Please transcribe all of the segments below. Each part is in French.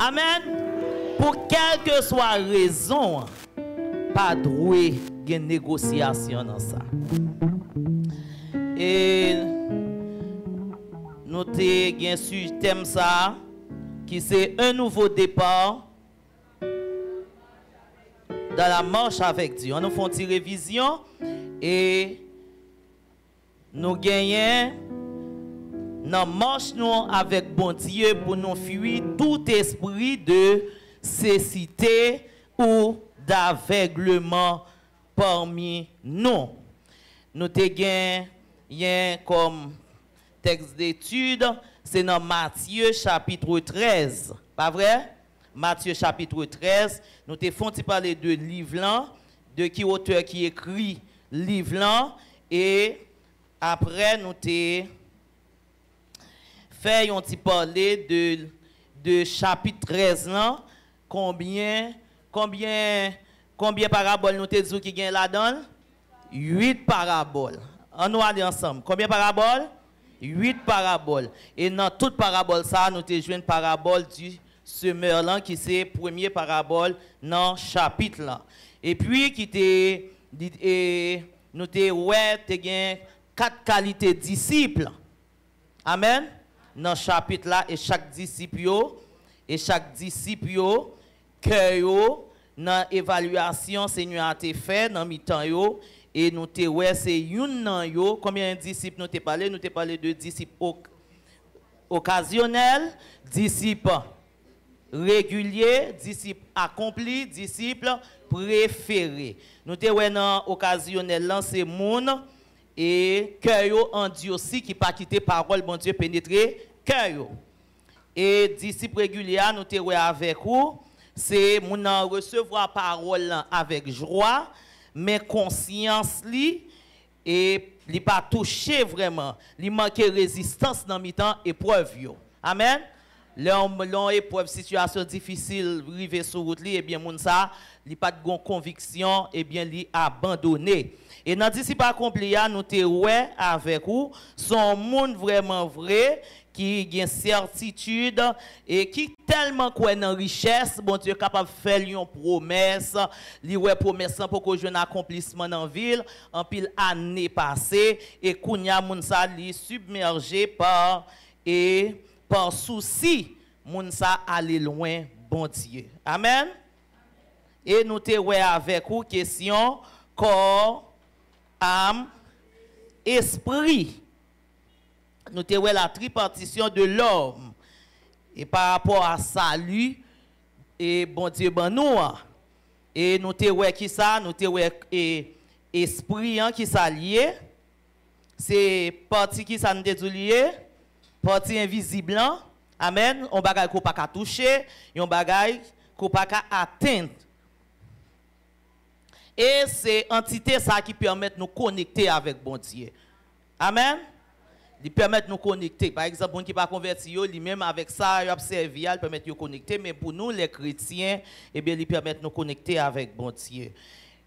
Amen. Pour quelle que soit raison, pas doué de négociation dans ça. Et nous avons sur thème ça, qui c'est un nouveau départ dans la marche avec Dieu. On nous fait une révision et nous gagnons dans la marche nous avec bon Dieu pour nous fuir tout esprit de cécité ou d'aveuglement parmi nous. Nous avons comme texte d'étude, c'est dans Matthieu chapitre 13. Pas vrai? Matthieu chapitre 13. Nous avons parlé de livre là, de qui auteur qui écrit livre là, et après nous avons fait un petit parler de chapitre 13 là, combien paraboles nous avons dit qui gagne là-dedans? 8 paraboles. On nous aller ensemble. Combien de paraboles? 8 paraboles. Et dans toute parabole ça, nous avons joué une parabole du semeur là qui c'est première parabole dans le chapitre là. Et puis nous avons 4 qualités de disciples. Amen. Dans le chapitre là, et chaque disciple que dans l'évaluation Seigneur a été fait dans mi-temps yo. Et nous te ouais c'est une nan yo combien de disciples nous te parlé de disciples occasionnels, disciples réguliers, disciples accomplis, disciples préférés. Nous te ouais dans occasionnel là c'est moun et cœur yo en Dieu aussi qui pas quitter parole bon Dieu pénétrer cœur yo. Et disciples réguliers nous te ouais avec vous c'est moun recevoir parole là avec joie. Mais conscience li et li pas touché vraiment, li manque résistance dans mi-temps épreuve yo. Amen. L'on épreuve situation difficile rivé sur route li et bien moun ça, li pas de conviction et bien li abandonné. Et dans disciple accompli nous te ouais avec vous son monde vraiment vrai qui a une certitude et qui tellement quoi dans richesse, bon Dieu capable de faire une promesse, li ouais promesse pour que jeune accomplissement dans ville en pile année passée et kounya moun sa li submergé par souci moun sa aller loin bon Dieu. Amen. Et nous te ouais avec vous question corps, âme, esprit. Nous avons la tripartition de l'homme. Et par rapport à salut, et bon Dieu, ben nous. Et nous avons qui ça? Nous avons esprit qui s'allie. C'est partie qui ça nous lié? Partie invisible. Amen. On bagaille qu'on pas toucher, on bagaille qu'on pas atteindre. Et c'est entité ça qui permet de nous connecter avec bon Dieu. Amen. Ils permettent de nous connecter. Par exemple, les gens qui ne sont pas convertis, même avec ça, ils observent, ils permettent de nous connecter. Mais pour nous, les chrétiens, eh bien, ils permettent de nous connecter avec bon Dieu.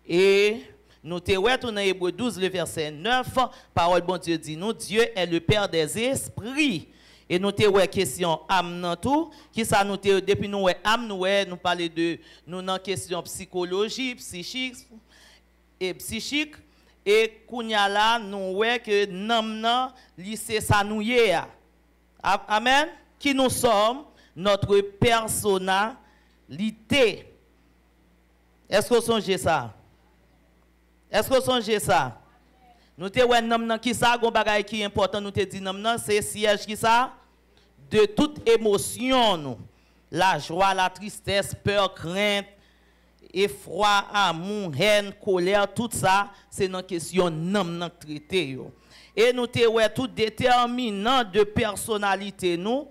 Et nous te dans Hébreux 12, le verset 9, parole bon Dieu dit nous, Dieu est le Père des esprits. Et nous te question âme dans tout. Qui ça nous te depuis nous âme nous parler de nous dans question psychologie, psychique et psychique. Et kounya la nous ouais que namna lycée ça nous yé. Amen. Qui nous sommes notre personnalité. Est-ce que vous songez ça? Est-ce que vous songez ça? Nous te ouais namna qui ça gon bagay qui important nous te dit namna c'est siège qui ça de toute émotion nous. La joie, la tristesse, peur, crainte, effroi, amour, haine, colère, tout ça, c'est une question non traité. Et nous avons tout déterminant de personnalité, nous,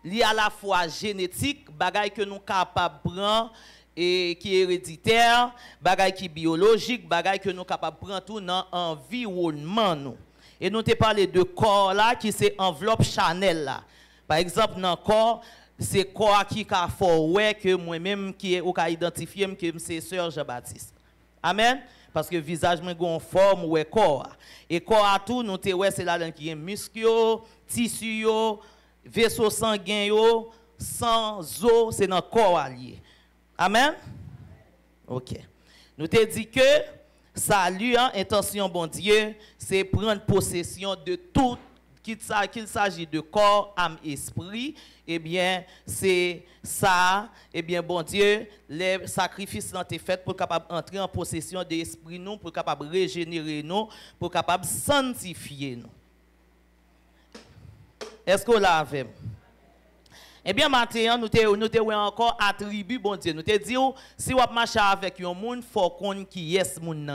lié à la fois génétique, bagaille que nous capables de prendre, et qui est héréditaire, bagaille qui est biologique, bagaille que nous capables de prendre tout dans l'environnement. Nous. Et nous avons parlé de corps là, qui c'est enveloppe Chanel là. Par exemple, dans le corps, c'est quoi qui a fait que moi-même qui est identifié que c'est sœur Jean-Baptiste. Amen. Parce que le visage me gon forme ou corps. Et corps à tout nous te c'est là qui est muscle, tissu, vaisseau sanguin sans eau, c'est dans le corps allié. Amen? Ok. Nous te dit que salut, hein, intention bon Dieu, c'est prendre possession de tout, qu'il s'agit de corps, âme, esprit. Eh bien, c'est ça, eh bien, bon Dieu, les sacrifices ont été faits pour capable entrer en possession de l'esprit, nous, pour capable régénérer nous, pour capable sanctifier nous. Est-ce que vous l'avez? Eh bien, maintenant, nous avons encore attribué, bon Dieu. Nous te dit, si vous marchez avec un monde, il faut qu'on qui est ce monde.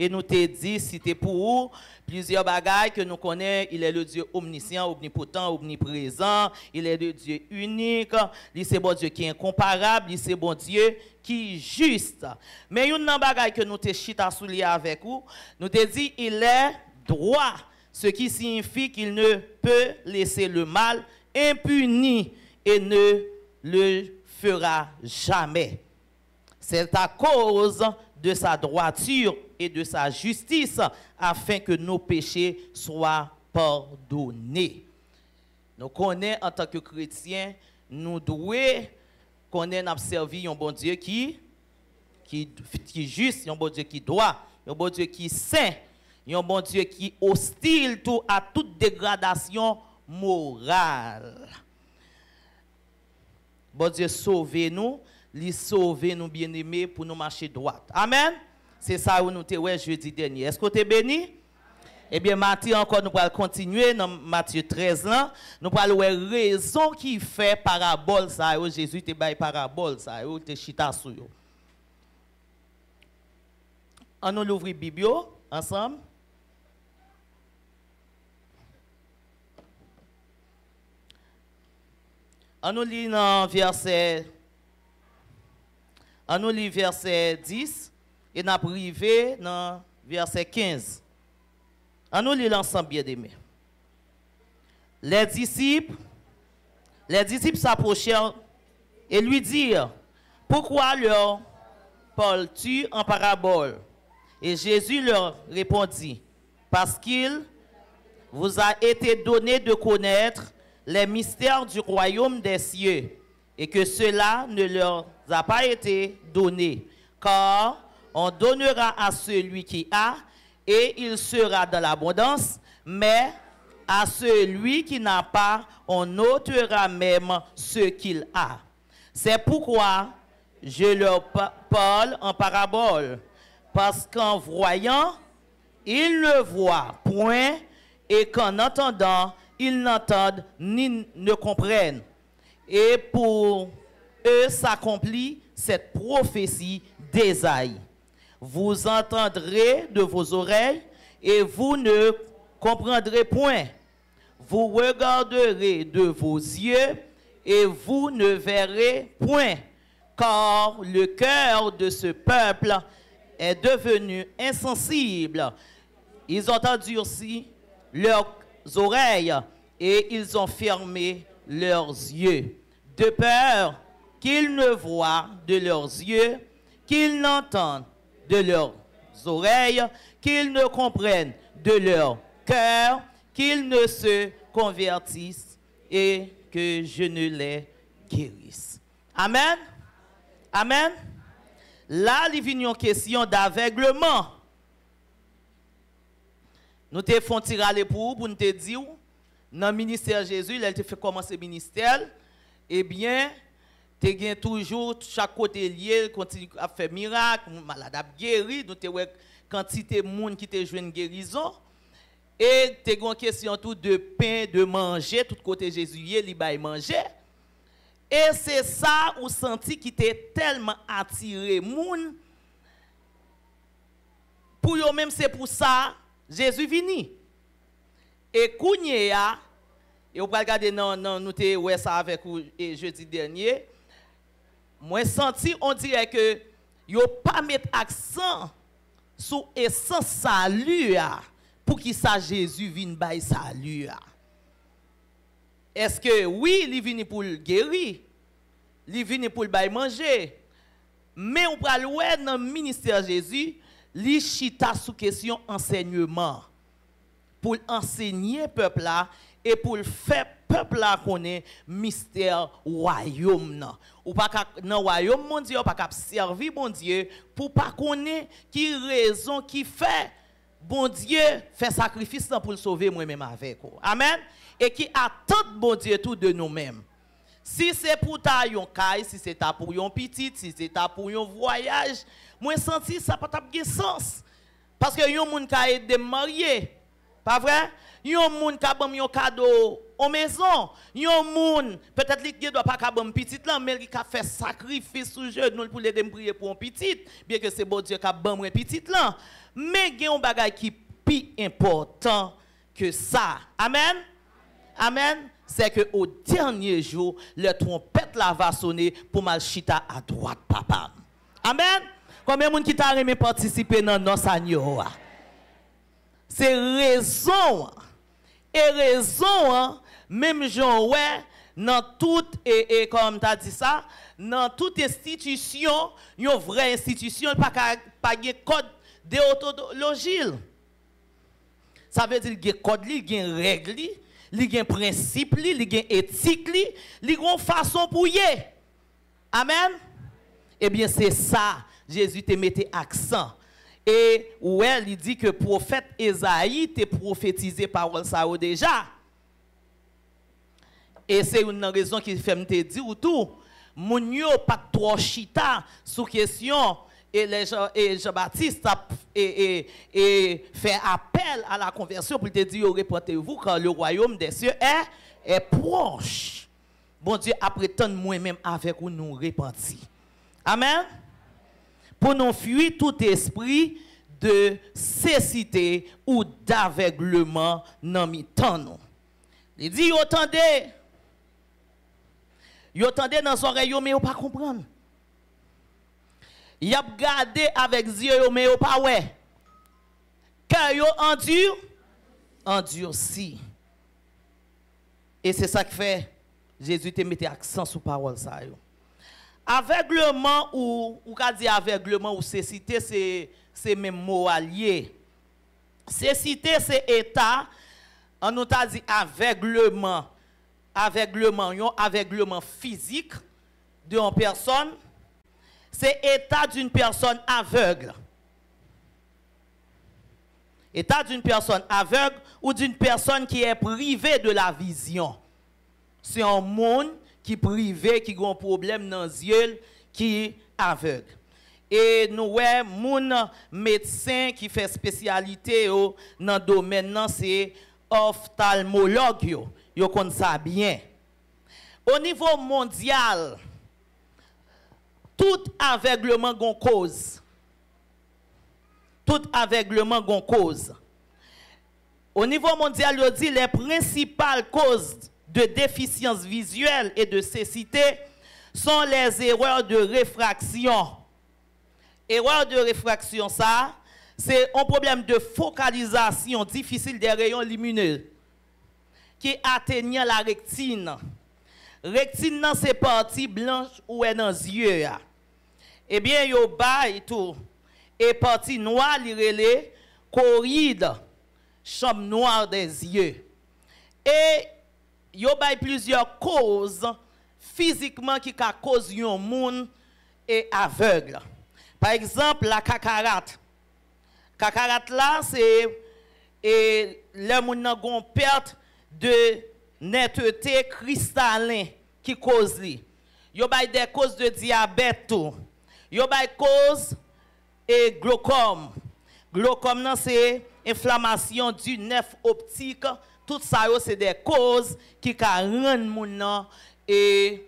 Et nous te dit, si c'est pour vous, plusieurs bagailles que nous connaissons, il est le Dieu omniscient, omnipotent, omniprésent, il est le Dieu unique, il c'est bon Dieu qui est incomparable, il c'est bon Dieu qui est juste. Mais une bagaille que nous te chita soulier avec vous, nous te dit, il est droit, ce qui signifie qu'il ne peut laisser le mal impuni et ne le fera jamais. C'est à cause de sa droiture et de sa justice afin que nos péchés soient pardonnés. Nous connaissons en tant que chrétiens, nous devons connaître observer un bon Dieu qui est juste, un bon Dieu qui doit, un bon Dieu qui est saint, un bon Dieu qui est hostile à toute dégradation morale. Bon Dieu, sauvez-nous, lui sauvez-nous bien-aimés pour nous marcher droit. Amen. C'est ça où nous sommes jeudi dernier. Est-ce que tu es béni? Eh bien, Matthieu, encore, nous allons continuer dans Matthieu 13 là. Nous allons voir raison qui fait parabole ça. Jésus te bail parabole ça. Te chita sur yo. On nous l'ouvre Bible ensemble. On nous lit dans verset 10 et nous arrivé dans verset 15. On nous lit l'ensemble bien aimé. Les disciples s'approchèrent et lui dirent, pourquoi leur parles-tu en parabole? Et Jésus leur répondit, parce qu'il vous a été donné de connaître les mystères du royaume des cieux, et que cela ne leur a pas été donné, car on donnera à celui qui a, et il sera dans l'abondance, mais à celui qui n'a pas, on ôtera même ce qu'il a. C'est pourquoi je leur parle en parabole, parce qu'en voyant, ils ne voient point, et qu'en entendant, ils n'entendent ni ne comprennent. Et pour eux s'accomplit cette prophétie d'Ésaïe. Vous entendrez de vos oreilles et vous ne comprendrez point. Vous regarderez de vos yeux et vous ne verrez point. Car le cœur de ce peuple est devenu insensible. Ils ont endurci leurs oreilles et ils ont fermé leurs yeux, de peur qu'ils ne voient de leurs yeux, qu'ils n'entendent de leurs oreilles, qu'ils ne comprennent de leur cœur, qu'ils ne se convertissent et que je ne les guérisse. Amen. Amen. Là, il vient une question d'aveuglement. Nous te font tirer pour nous te dire, dans le ministère Jésus, il a fait commencer le ministère, eh bien, tu as toujours chaque côté lié, continue à faire miracle, malade a guéri, nous te quantité de monde qui te joue une guérison. Et tu as une question tout de pain, de manger, tout côté Jésus, il va manger. Et c'est ça ou senti qui t'est tellement attiré moun. Pour eux même c'est pour ça Jésus vini. Et Kounia, et vous pouvez regarder nous te ouais ça avec vous jeudi dernier. Moi senti on dirait que yo pas mettre accent sur essence salut pour qui ça Jésus vienne bail salut. Est-ce que oui, il vient pour le guérir, il vient pour le bail manger, mais on parle ouais dans le ministère Jésus, il chita sous question enseignement pour enseigner peuple là et pour le faire peuple là connaît mystère royaume nan. Ou pas dans royaume mon Dieu, pas cap servir bon Dieu pour pas connaître qui raison qui fait bon Dieu fait sacrifice pour le sauver moi-même avec. Amen. Et qui attend bon Dieu tout de nous-mêmes. Si c'est pour ta yon caille, si c'est pour yon petite, si c'est pour yon voyage, moi senti ça pas de sens. Parce que yon moun ka aide marié. Pas vrai? Yon moun ka bam yon cadeau en maison. Yon moun peut-être li doit pas ka bam petite là, mais il ka fait sacrifice sous genou pour les prier pour un petite, bien que c'est bon Dieu ka bam un petite là. Mais il y a un bagage qui est plus important que ça. Amen. Amen. C'est que au dernier jour, le trompette là va sonner pour mal chita à droite, papa. Amen. Combien de monde qui t'a aimé participer dans nos Seigneur? C'est raison. Et raison, même Jean, ouais, dans toute, et comme tu as dit ça, dans toute institution, une vraie institution, pas de code déontologie. Ça veut dire qu'il y a code, il y a règle. Il y a un principe, il y a une éthique, il y a une façon pour y aller. Amen. Eh bien, c'est ça, Jésus te mettait accent. Et ouais, il dit que le prophète Esaïe te prophétisé parole ça déjà. Et c'est une raison qui fait me te dire tout. Moun yo pas trop chita sous question. Et Jean-Baptiste et fait appel à la conversion pour te dire, répondez-vous quand le royaume des cieux est proche. Bon Dieu, après tant moi-même avec vous nous repentir. Amen. Pour nous fuir tout esprit de cécité ou d'aveuglement dans mi-temps nous. Il dit, vous entendez dans son oreille, mais vous ne pas comprendre. Y a gardé avec yeux mais yo pas ouais. Car yo endurci. Et c'est ça que fait Jésus te mette accent sur parole ça yo. Aveuglement ou ka dit aveuglement ou cécité c'est même mot allié. Cécité c'est état on nous t'a dit aveuglement yon aveuglement physique d'une personne. C'est l'état d'une personne aveugle. État d'une personne aveugle ou d'une personne qui est privée de la vision. C'est un monde qui est privé, qui a un problème dans les yeux, qui est aveugle. Et nous, mon médecin qui fait spécialité dans le domaine, c'est ophtalmologue. Vous connaissez ça bien. Au niveau mondial, tout aveuglement gon cause. Tout aveuglement gon cause. Au niveau mondial, on dit les principales causes de déficience visuelle et de cécité sont les erreurs de réfraction. Erreur de réfraction, ça, c'est un problème de focalisation difficile des rayons lumineux qui atteignent la rétine. Rétine, c'est partie blanche ou est dans les yeux. Eh bien, yo bas et tout. Et partie noire, il relève corride, chambre noire des yeux. Et yo bas plusieurs causes physiquement qui causent un monde et aveugle. Par exemple, la cataracte. Cataracte là, c'est le monde a une perte de netteté cristallin qui cause li. Yo bas des causes de diabète tout. Yo bay cause et glaucome. Glaucome c'est inflammation du nerf optique. Tout ça c'est des causes qui rendent moun et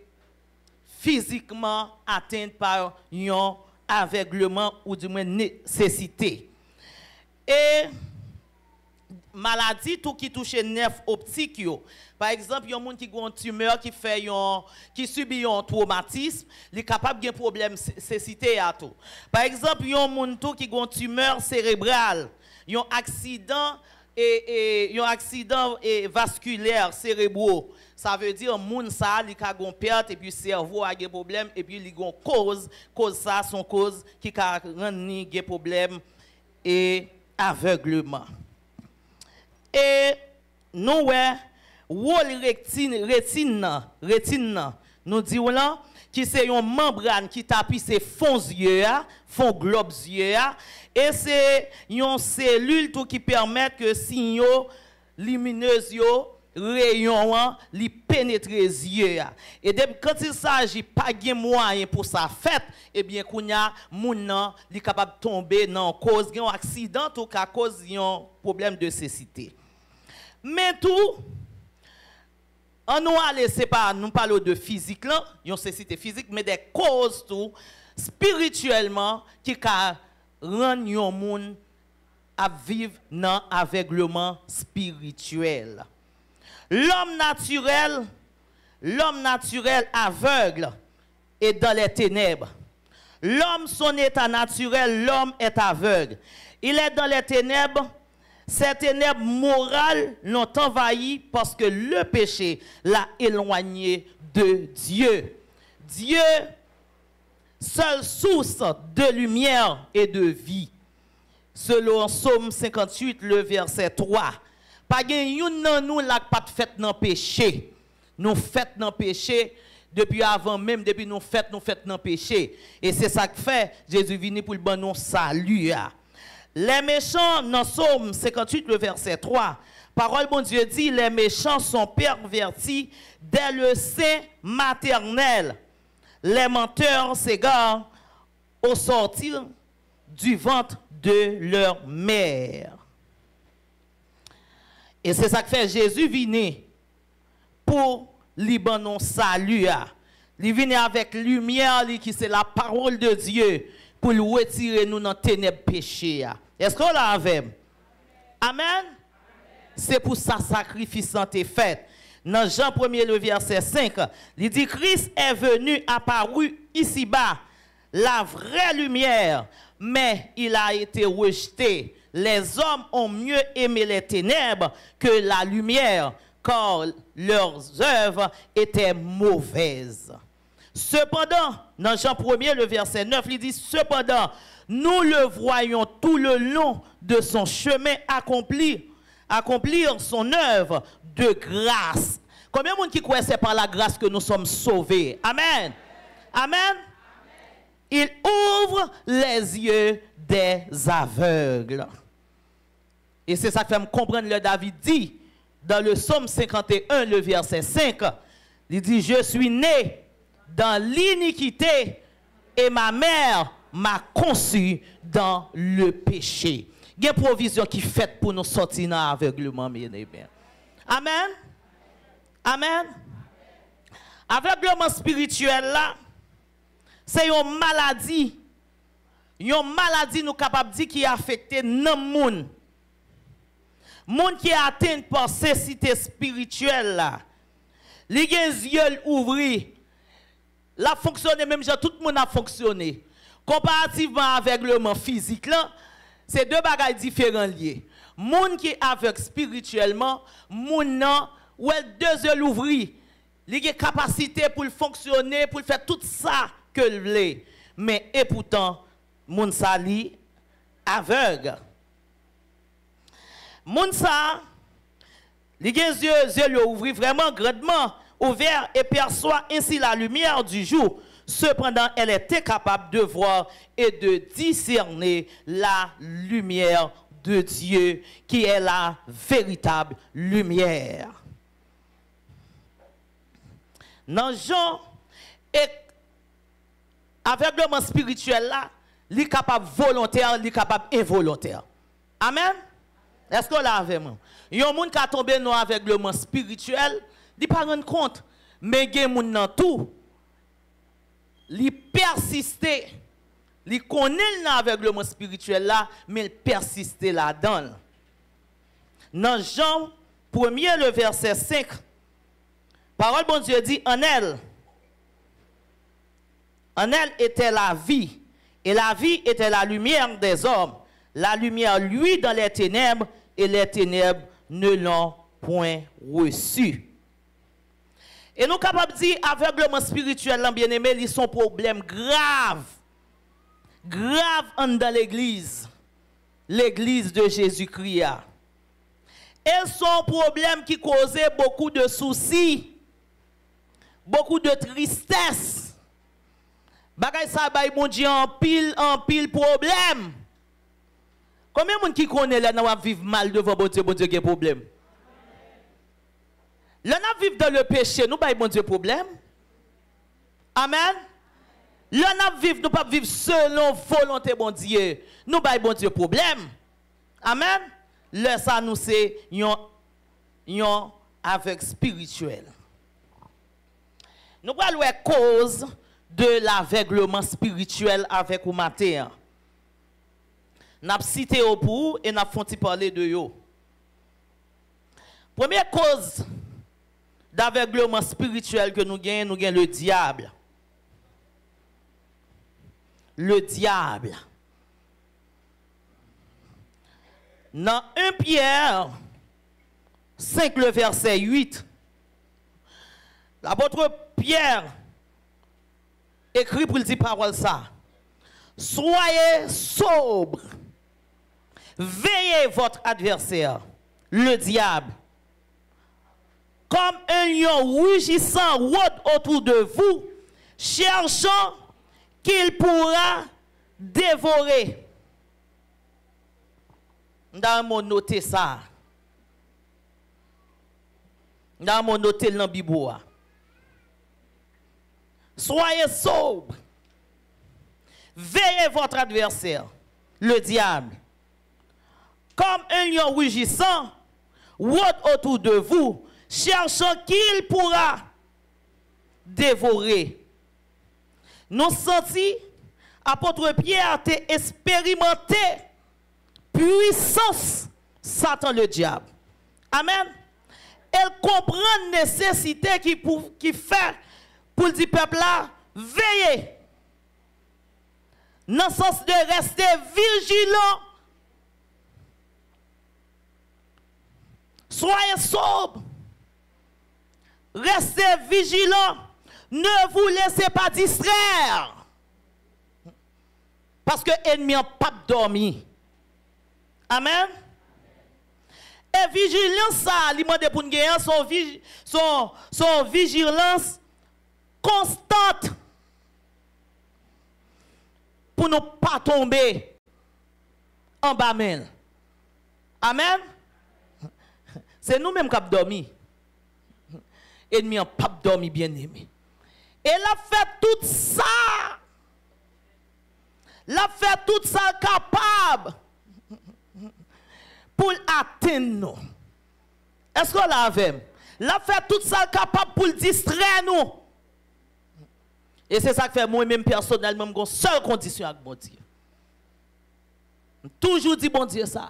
physiquement atteint par un aveuglement ou du moins nécessité. Et maladie tout qui touche nerf optique yo. Par exemple, il y a un monde qui a une tumeur qui subit un traumatisme, il est capable de problème cécité à tout. Par exemple, il y a un monde qui a une tumeur cérébrale, il y a un accident vasculaire cérébraux. Ça veut dire que moun ça il a une perte et puis le cerveau a des problèmes et puis il a une cause ça son cause qui a rendre des problèmes et aveuglement. Et nous rôle rétine, nous disons là, qui c'est une membrane qui tapit ses fonds yeux, fonds globes yeux, et c'est une cellule tout qui permet que signaux lumineux rayons li pénétrer les yeux. Et quand il s'agit pas de moyen pour ça fait, eh bien kounya moun li capable tomber dans cause d'un accident ou à cause d'un problème de cécité. Mais tout on nous a laissé pas nous parler de physique là, une cécité physique mais des causes tout spirituellement qui ka rend yon moun à vivre dans aveuglement spirituel. L'homme naturel aveugle est dans les ténèbres. L'homme, son état naturel, l'homme est aveugle. Il est dans les ténèbres. Ces ténèbres morales l'ont envahi parce que le péché l'a éloigné de Dieu. Dieu, seule source de lumière et de vie. Selon Psaume 58, le verset 3. Pas yon nan nous la pas fait dans péché. Nous fait dans péché depuis avant même depuis nous fait dans péché et c'est ça que fait Jésus venu pour le bon nous salut. Les méchants dans Psaume 58 le verset 3. Parole bon Dieu dit les méchants sont pervertis dès le sein maternel. Les menteurs s'égarent au sortir du ventre de leur mère. Et c'est ça que fait Jésus venu pour Libanon salut. Il vient avec lumière qui c'est la parole de Dieu pour le retirer nous dans ténèbres péché. Est-ce qu'on l'a avec? Amen. C'est pour ça sacrifice est fait. Dans Jean 1er le verset 5, il dit Christ est venu apparu ici-bas la vraie lumière, mais il a été rejeté. Les hommes ont mieux aimé les ténèbres que la lumière, car leurs œuvres étaient mauvaises. Cependant, dans Jean 1er, le verset 9, il dit, cependant, nous le voyons tout le long de son chemin accomplir son œuvre de grâce. Combien de monde qui croit c'est par la grâce que nous sommes sauvés? Amen. Amen. Il ouvre les yeux des aveugles. Et c'est ça que fait me comprendre le David dit dans le psaume 51, le verset 5. Il dit, je suis né dans l'iniquité et ma mère m'a conçu dans le péché. Il y a une provision qui est faite pour nous sortir dans l'aveuglement. Amen. Amen. Aveuglement spirituel là, c'est une maladie. Une maladie nous capable de dire qui affecte non monde. Monde qui est atteint par cécité spirituelle là. Les yeux ouverts. La fonctionne même genre tout le monde a fonctionné. Comparativement avec le monde physique là, c'est deux bagages différents liés. Monde qui est aveugle spirituellement, monde non, ou deux yeux ouverts. Il a capacité pour fonctionner, pour faire tout ça que le voulait. Mais et pourtant, moun sa li aveugle. Moun sa, li gen yeux ouvrent vraiment grandement ouverts et perçoit ainsi la lumière du jour. Cependant, elle était capable de voir et de discerner la lumière de Dieu qui est la véritable lumière. Dans Jean, et aveuglement spirituel là, il est capable volontaire, il est capable involontaire. Amen. Est-ce qu'on l'a avec moi? Il y a un monde qui a tombé dans l'aveuglement spirituel, il ne pas rendre compte. Mais il y a un monde dans tout. Il persiste, il connaît l'aveuglement spirituel là, mais il persiste là-dedans. Dans Jean 1er, le verset 5, parole bon Dieu dit, en elle était la vie, et la vie était la lumière des hommes. La lumière, lui, dans les ténèbres, et les ténèbres ne l'ont point reçu. Et nous sommes capables de dire, aveuglement spirituel, bien aimé, ils sont problème grave. Grave dans l'église. L'église de Jésus-Christ. Et son problème qui causait beaucoup de soucis, beaucoup de tristesse. Bagay sa bay mon Dieu en pile problème. Combien de monde qui connaît là n'a vivre mal devant bon Dieu qui a problème? Là n'a vivre dans le péché, nous bay bon Dieu problème. Amen. Là n'a vivre, nous pas vivre selon volonté bon Dieu. Nous bay bon Dieu problème. Amen. Là ça nous c'est yon avec spirituel. Nous allons voir cause de l'aveuglement spirituel avec ou matin. N'a cité au pour et n'a font parler de yo. Première cause d'aveuglement spirituel que nous gagnons le diable. Le diable. Dans 1 Pierre 5, le verset 8, l'apôtre Pierre écrit pour le dire parole ça. Soyez sobres, veillez votre adversaire, le diable, comme un lion rugissant rôde autour de vous, cherchant qu'il pourra dévorer. Dans mon noté ça. Dans mon noté dans Bible. Soyez sobres. Veillez votre adversaire, le diable. Comme un lion rugissant, rôde autour de vous, cherchant qu'il pourra dévorer. Nous senti, apôtre Pierre t'a expérimenté puissance Satan le diable. Amen. Elle comprend la nécessité qui fait pour le peuple là, veiller. Dans le sens de rester vigilant. Soyez sobres. Restez vigilants. Ne vous laissez pas distraire. Parce que l'ennemi n'a pas dormi. Amen. Et vigilance, ça, il demande pour nous gagner son vigilance constante. Pour ne pas tomber en bas. Amen. C'est nous-mêmes qui avons dormi. L'ennemi n'a pas dormi, bien aimé. Et il a fait tout ça. Il a fait tout ça capable pour atteindre nous. Est-ce qu'on l'a fait? Il a fait tout ça capable pour distraire nous. Et c'est ça que fait moi-même personnellement, j'ai une seule condition avec mon Dieu. Toujours dit bon Dieu ça.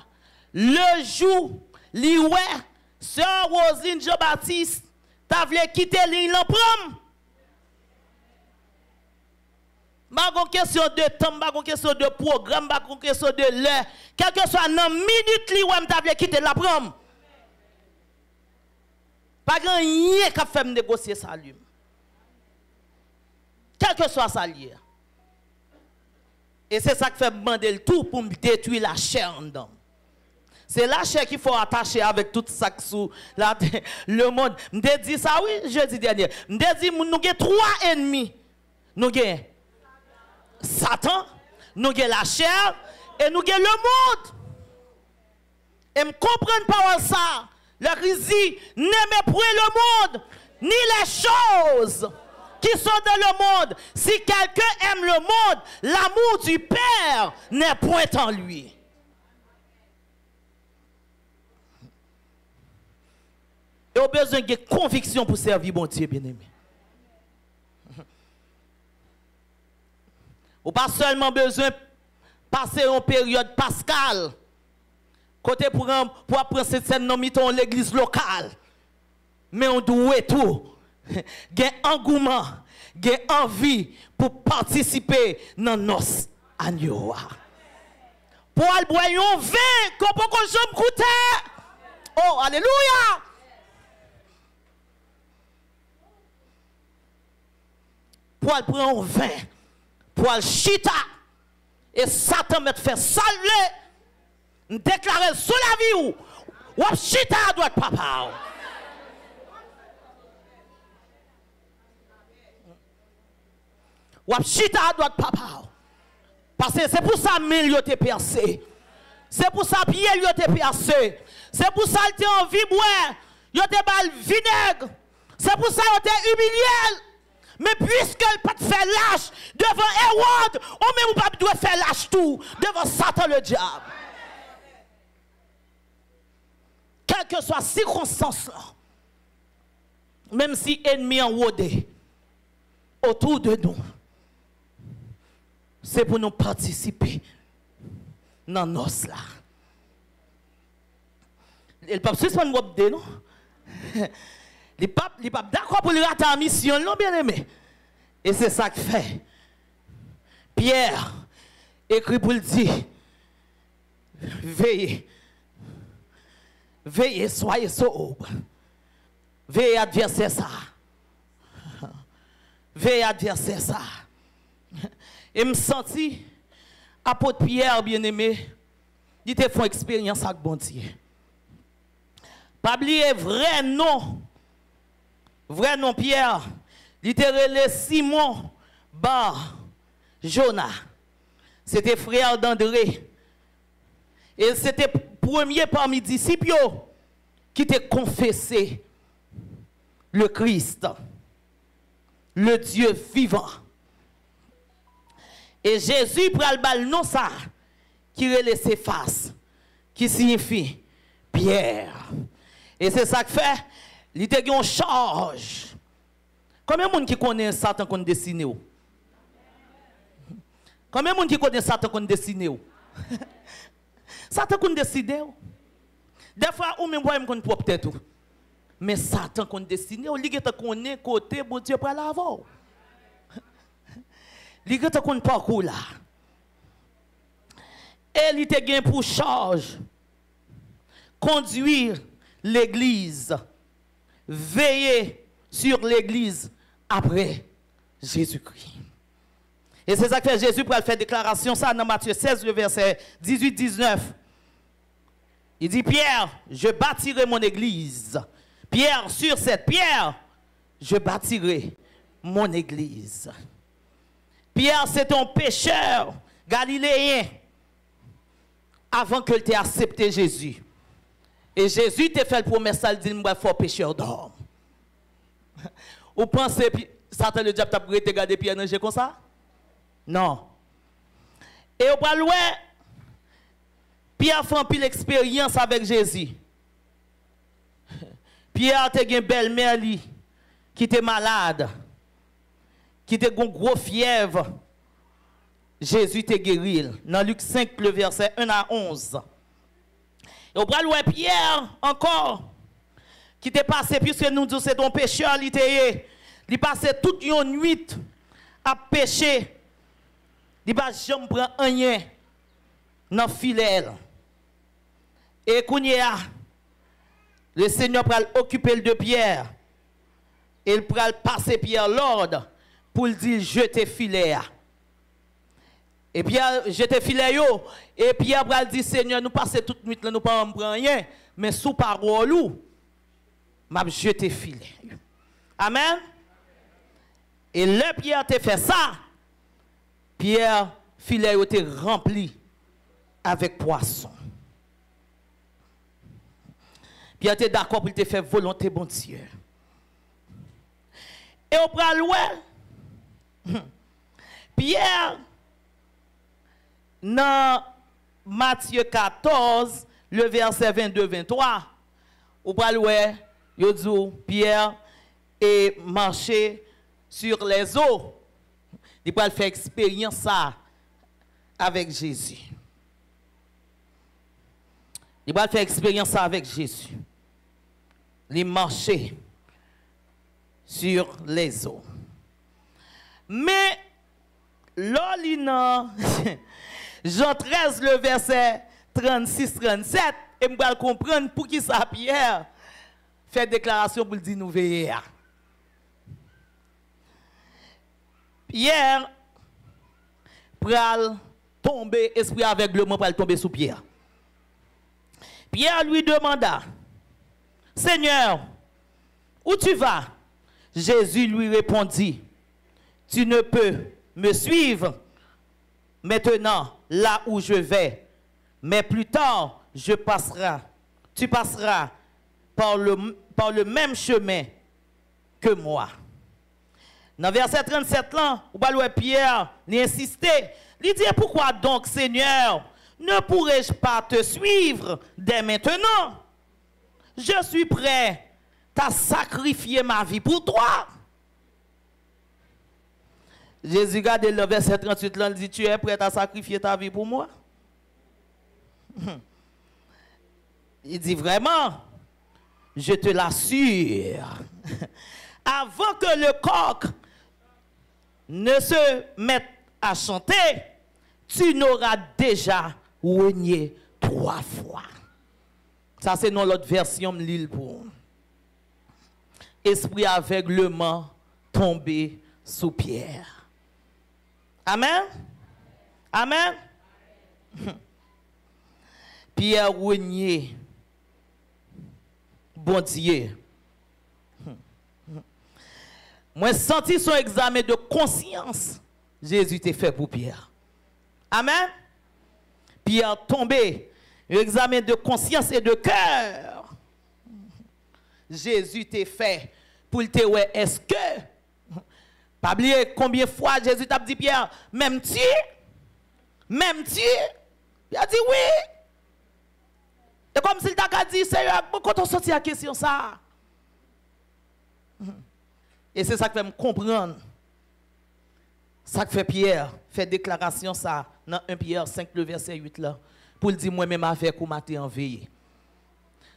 Le jour, l'oué, Sœur Rosine Jean-Baptiste, t'as voulu quitter l'île en prom. Pas une question de temps, pas une question de programme, pas une question de l'heure. Quel que soit dans minute li ou t'as voulu quitter la prom. Pas grand rien qui fait me négocier ça lui. Quel que soit ça lié. Et c'est ça qui fait me demander le tout pour me détruire la chair en dedans. C'est la chair qu'il faut attacher avec tout ça sous le monde. Je dit ça, oui, jeudi dernier. Je dit, nous avons 3 ennemis. Nous avons Satan, nous avons la chair et nous avons le monde. Et me comprendre par ça. Le Christ dit, n'aimez point le monde, ni les choses qui sont dans le monde. Si quelqu'un aime le monde, l'amour du Père n'est point en lui. Et on a besoin de conviction pour servir bon Dieu, bien-aimé. On n'a pas seulement besoin de passer une période pascale. Côté pour apprendre cette scène dans l'église locale. Mais on doit tout. Gen engouement, gen envie pour participer dans nos agneaux. Pour aller boire un vin, qu'on peut qu'on jambe goûter. Oh, alléluia! Pour aller prendre un vin, pour aller chita, et Satan me fait salver, déclarer sous la vie Ou chita à droite papa. Ou chita à droite papa. Parce que c'est pour ça que mille yo te percé. C'est pour ça pied yo te percé. C'est pour ça que tu as envie de boire. Yo te bal vinaigre. C'est pour ça que tu es humilié. Mais puisque le pas faire lâche devant Hérode, ou même pas doit faire lâche tout devant Satan le diable. Quelle que soit la circonstance, même si l'ennemi en rôde autour de nous, c'est pour nous participer dans nos là. Le pape suspend de non? Les papes d'accord pour lui rater la mission, non bien aimé. Et c'est ça que fait. Pierre écrit pour le dire, veillez. Veillez, soyez sobre. Veillez adverser ça. Veillez adverser ça. Et me senti, apôtre Pierre bien aimé, il te fait expérience avec bon Dieu. Pas oublier vrai nom. Vrai nom Pierre, littéralement Simon Bar Jonas. C'était frère d'André. Et c'était premier parmi les disciples qui t'a confessé le Christ, le Dieu vivant. Et Jésus prend le bal non ça qui relève ses faces, qui signifie Pierre. Et c'est ça que fait. Il te une charge. Combien de monde qui connaît Satan qu'on dessine? Combien de monde qui connaît Satan qu'on dessine? Satan qu'on dessine. Des fois, ou même moi, qu'on propre tête. Mais Satan qu'on dessine, il te connaît côté, bon Dieu, pour l'avant. Il te connaît parcours là. Et il te gagne pour charge. Conduire l'église. Veiller sur l'église après Jésus-Christ. Et c'est ça que fait Jésus pour faire déclaration ça dans Matthieu 16, le verset 18-19. Il dit, Pierre, je bâtirai mon église. Pierre, sur cette pierre, je bâtirai mon église. Pierre, c'est un pécheur galiléen avant que tu aies accepté Jésus. Et Jésus t'a fait la promesse, il dit, je vais faire pécheur d'homme. Vous pensez que Satan le diable t'a prêté garder Pierre dans comme ça? Non. Et au pas loin, Pierre fait un peu l'expérience avec Jésus. Pierre a une belle-mère qui était malade, qui était une grosse fièvre. Jésus t'a guéri. Dans Luc 5, le verset 1 à 11. Et au bras loin Pierre encore qui t'est passé puisque nous disons c'est ton pécheur il passait toute une nuit à pécher. Il pas jamais prendre rien dans filet. Et kounya le Seigneur va occuper le de Pierre. Il va passer Pierre l'ordre pour lui dire je te filet. Et Pierre, j'étais filé yo. Et Pierre va dire, Seigneur, nous passons toute nuit là, nous pas en prendre rien. Mais sous parole ou, m'a jeté filé. Amen. Et le Pierre te fait ça. Pierre, filet yo te rempli avec poisson. Pierre était d'accord pour te faire volonté, bon Dieu. Et au bras loin, Pierre, dans Matthieu 14, le verset 22-23, au bras loin, il dit Pierre et marcher sur les eaux. Il va faire expérience ça avec Jésus. Il va faire expérience ça avec Jésus. Il marcher sur les eaux. Mais là, Jean 13, le verset 36-37, et je vais comprendre pour qui ça Pierre fait déclaration pour dire nous veiller. Pierre pral tomber, esprit aveuglement pral tomber sous Pierre. Pierre lui demanda, Seigneur, où tu vas? Jésus lui répondit, tu ne peux me suivre maintenant là où je vais, mais plus tard tu passeras par le même chemin que moi. Dans verset 37 là, Pierre insistait, il dit, pourquoi donc Seigneur, ne pourrais-je pas te suivre dès maintenant? Je suis prêt à sacrifier ma vie pour toi. Jésus regarde le verset 38 là, il dit, tu es prêt à sacrifier ta vie pour moi? Il dit, vraiment, je te l'assure, avant que le coq ne se mette à chanter, tu n'auras déjà renié 3 fois. Ça, c'est dans l'autre version, l'île pour. Esprit aveuglement tombé sous Pierre. Amen. Amen. Pierre renié. Bon Dieu. Moi, senti son examen de conscience. Jésus t'a fait pour Pierre. Amen. Pierre tombé. Examen de conscience et de cœur. Jésus t'a fait pour te dire, est-ce que, pas oublier combien de fois Jésus t'a dit Pierre, même tu, il a dit oui. Et comme s'il t'a dit, Seigneur, quand on sortit la question ça. Et c'est ça qui fait me comprendre. Ça que fait Pierre, fait déclaration ça, dans 1 Pierre 5, le verset 8 là, pour le dire moi-même avec vous m'attez en veillé.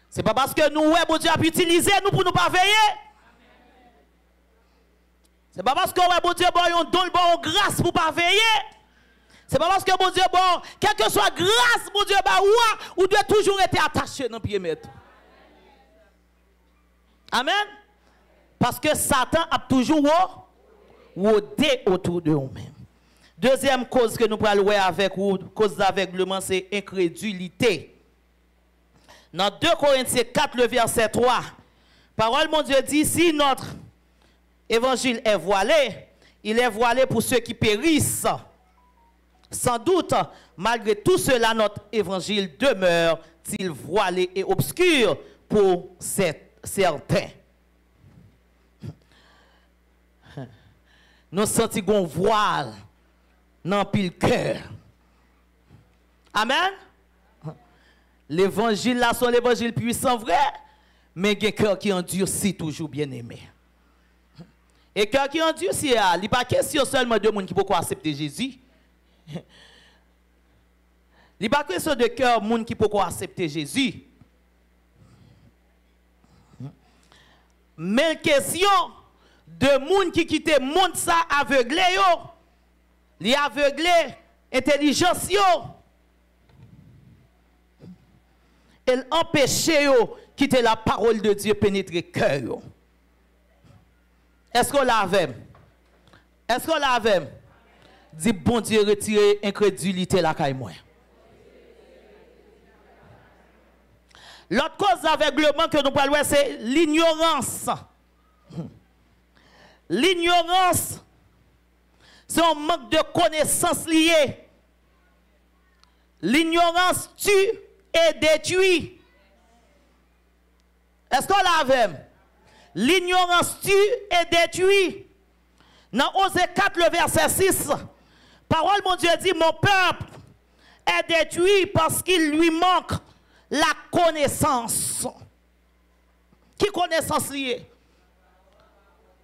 C'est pas parce que nous, bon Dieu a pu utiliser nous pour nous pas veiller. C'est pas parce que bon Dieu bon don bon grâce pour pas veiller. C'est pas parce que bon Dieu bon, quelle que soit grâce bon Dieu ba ou doit toujours être attaché dans pied mettre. Amen. Parce que Satan a toujours rôdé autour de nous-mêmes. Deuxième cause que nous prenons avec vous, cause d'aveuglement, c'est incrédulité. Dans 2 Corinthiens 4, le verset 3, parole mon Dieu dit, si notre évangile est voilé, il est voilé pour ceux qui périssent. Sans doute, malgré tout cela, notre évangile demeure-t-il voilé et obscur pour certains. Nous sentons qu'on voile dans le cœur. Amen. L'évangile là, c'est l'évangile puissant vrai, mais il y a un cœur qui endurcit toujours bien aimé. Et cœur qui endurcit, il n'est pas question seulement de gens qui peuvent accepter Jésus. Il n'est pas question de cœur de gens qui peuvent accepter Jésus. Mais question de gens qui quittent le monde ça aveuglé, les aveuglés, intelligence, elle empêche de quitter la parole de Dieu pénétrer le cœur. Est-ce qu'on l'avait? Est-ce qu'on l'avait? Dis bon Dieu retirer incrédulité la caille moi. L'autre cause d'aveuglement que nous parlons, c'est l'ignorance. L'ignorance, c'est un manque de connaissances liées. L'ignorance tue et détruit. Est-ce qu'on l'avait? L'ignorance tue et détruit. Dans Osée 4, le verset 6, parole mon Dieu dit, mon peuple est détruit parce qu'il lui manque la connaissance. Qui connaissance liée?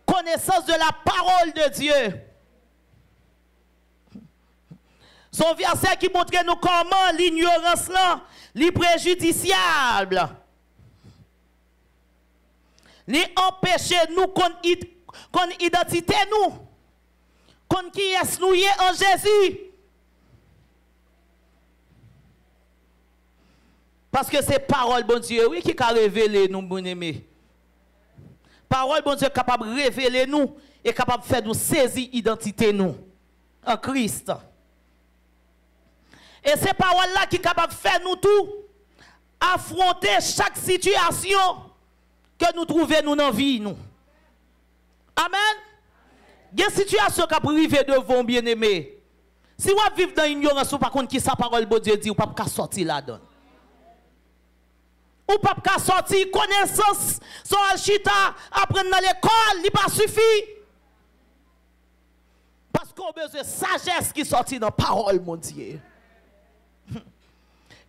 Connaissance de la parole de Dieu. Son verset qui montre nous comment l'ignorance là, est préjudiciable. Li empêcher nous qu'on identité nous, qu'on qui est nous en Jésus. Parce que c'est parole bon Dieu oui qui a révélé nous bon aimé. Parole bon Dieu capable de révéler nous et capable de faire nous saisir identité nous en Christ. Et c'est parole là qui est capable de faire nous tout affronter chaque situation que nous trouvons nous dans la vie. Nous. Amen. Il y a une situation qui a privé devant bien-aimé. Si vous vivez dans l'ignorance, ou par contre, qui sa parole de Dieu dit, ou pas sortir là-dedans. Ou pas sortir connaissance, son alchita, apprendre dans l'école, il pas suffit. Parce qu'on a besoin de sagesse qui sortit dans la parole, mon Dieu.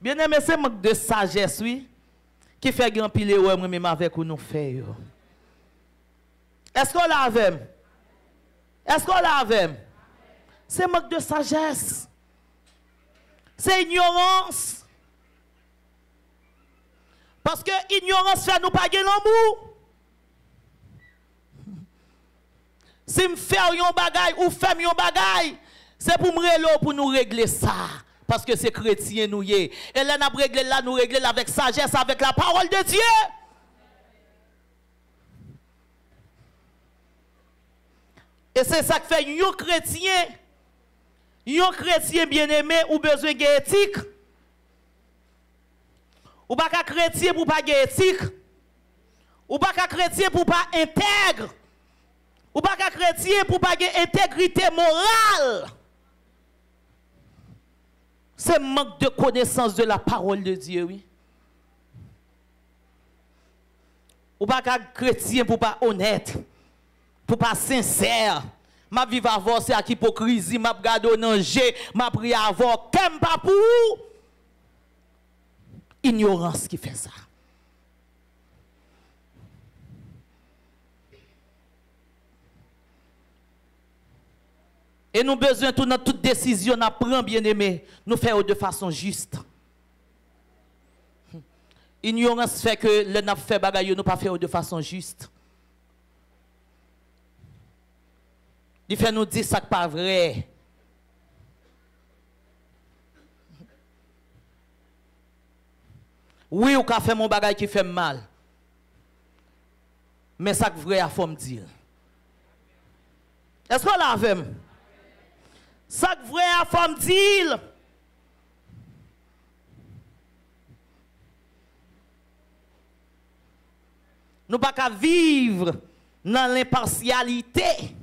Bien-aimé, c'est manque de sagesse, oui, qui fait grand pile ouais, même avec où nous faisons. Est-ce qu'on l'a avec? Est-ce qu'on l'a avec? C'est manque de sagesse. C'est ignorance. Parce que ignorance fait nous pas gagner l'amour. Si je fais un bagay ou fais un bagay, c'est pour me pour nous régler ça. Parce que c'est chrétien nous y est. Et là, nous réglé là, nous régler avec sagesse, avec la parole de Dieu. Et c'est ça que fait un chrétien bien-aimé ou besoin d'éthique. Ou pas qu'un chrétien pour pas éthique. Ou pas qu'un chrétien pour pas intègre. Ou pas qu'un chrétien pour pas intégrité morale. C'est manque de connaissance de la parole de Dieu, oui. Ou pas qu'un chrétien pour pas honnête, pour pas sincère. Ma vie va avancer avec hypocrisie, ma garde au danger, ma prière avant, qu'aime pas pour ignorance qui fait ça. Et nous avons besoin de toute décision, nous prendre bien aimé, nous faire de façon juste. Ignorance fait que le n'a fait bagaille, nous pas faire de façon juste. Il fait nous dire ça n'est pas vrai. Oui, ou ka fait mon bagage qui fait mal. Mais ça que vrai, il faut me dire. Est-ce qu'on l'a fait? Ça que vrai, il faut me dire. Nous ne pouvons pas vivre dans l'impartialité.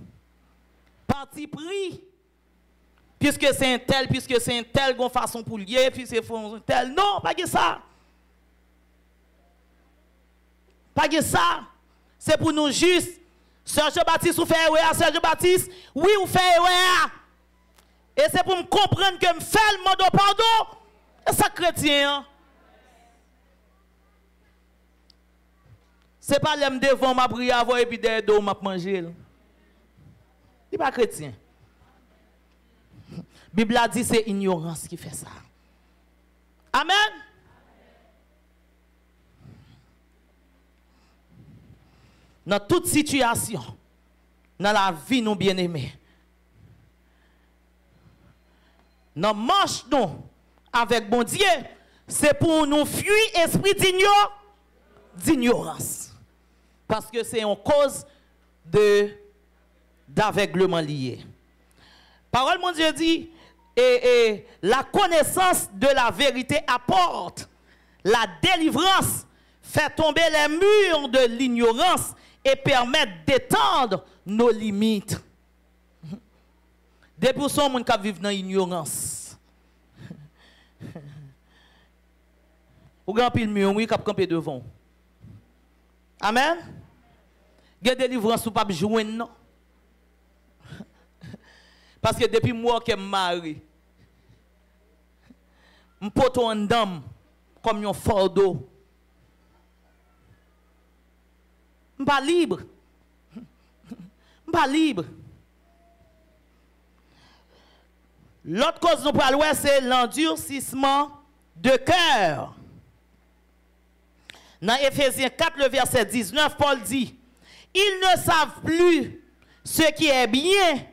Parti pris. Puisque c'est un tel, gon façon pour lier, puis c'est un tel. Non, pas que ça. Pas que ça. C'est pour nous juste. Serge Baptiste, ou fait ouais, Serge Baptiste, oui, ou fait ouais. Et c'est pour me comprendre que me fait le mot de pardon. Et ça chrétien. C'est pas l'homme devant ma prière et puis derrière dos m'a manger. Il n'est pas chrétien. La Bible a dit c'est ignorance qui fait ça. Amen. Dans toute situation, dans la vie nous bien-aimés, dans marche nous avec bon Dieu, c'est pour nous fuir esprit d'ignorance. Parce que c'est une cause d'aveuglement lié. Parole mon Dieu dit, et la connaissance de la vérité apporte la délivrance, fait tomber les murs de l'ignorance et permet d'étendre nos limites. Depuis ce monde qui vit dans l'ignorance. Ou grand pile mur, oui, qui a campé devant. Amen. Il y a des délivrance ou pas besoin non. Parce que depuis moi que je me marie, je porte un dame comme un fardeau. Je ne suis pas libre. Je ne suis pas libre. L'autre cause nous parlons, c'est l'endurcissement de cœur. Dans Éphésiens 4, le verset 19, Paul dit, ils ne savent plus ce qui est bien.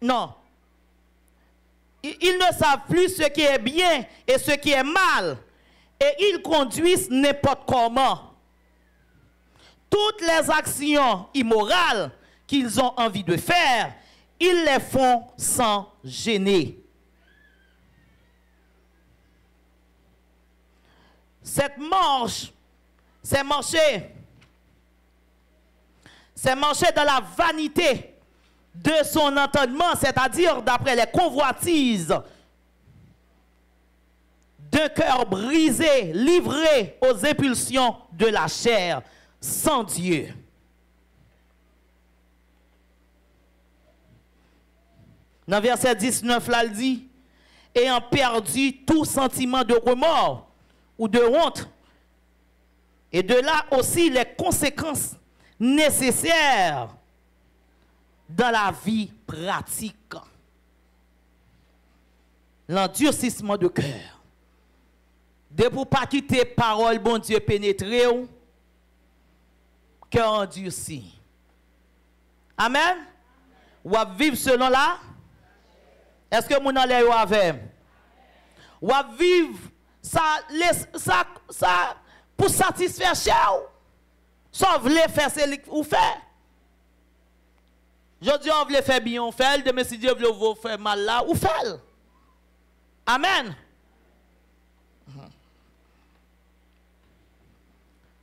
Non. Ils ne savent plus ce qui est bien et ce qui est mal. Et ils conduisent n'importe comment. Toutes les actions immorales qu'ils ont envie de faire, ils les font sans gêner. cette marche, c'est marcher dans la vanité de son entendement, c'est-à-dire d'après les convoitises d'un cœur brisé, livré aux impulsions de la chair, sans Dieu. Dans verset 19, là, il dit, ayant perdu tout sentiment de remords ou de honte, et de là aussi les conséquences nécessaires dans la vie pratique. L'endurcissement de cœur. De pour pas quitter parole, bon Dieu, pénétrer, cœur endurci. Amen. Ou à vivre selon la. Est-ce que mon allez avec? Ou à vivre ça pour satisfaire cher. Sauf les faire c'est ou faire. Je dis on veut faire bien, on fait. Demain si Dieu veut vous faire mal là, ou fait. Amen.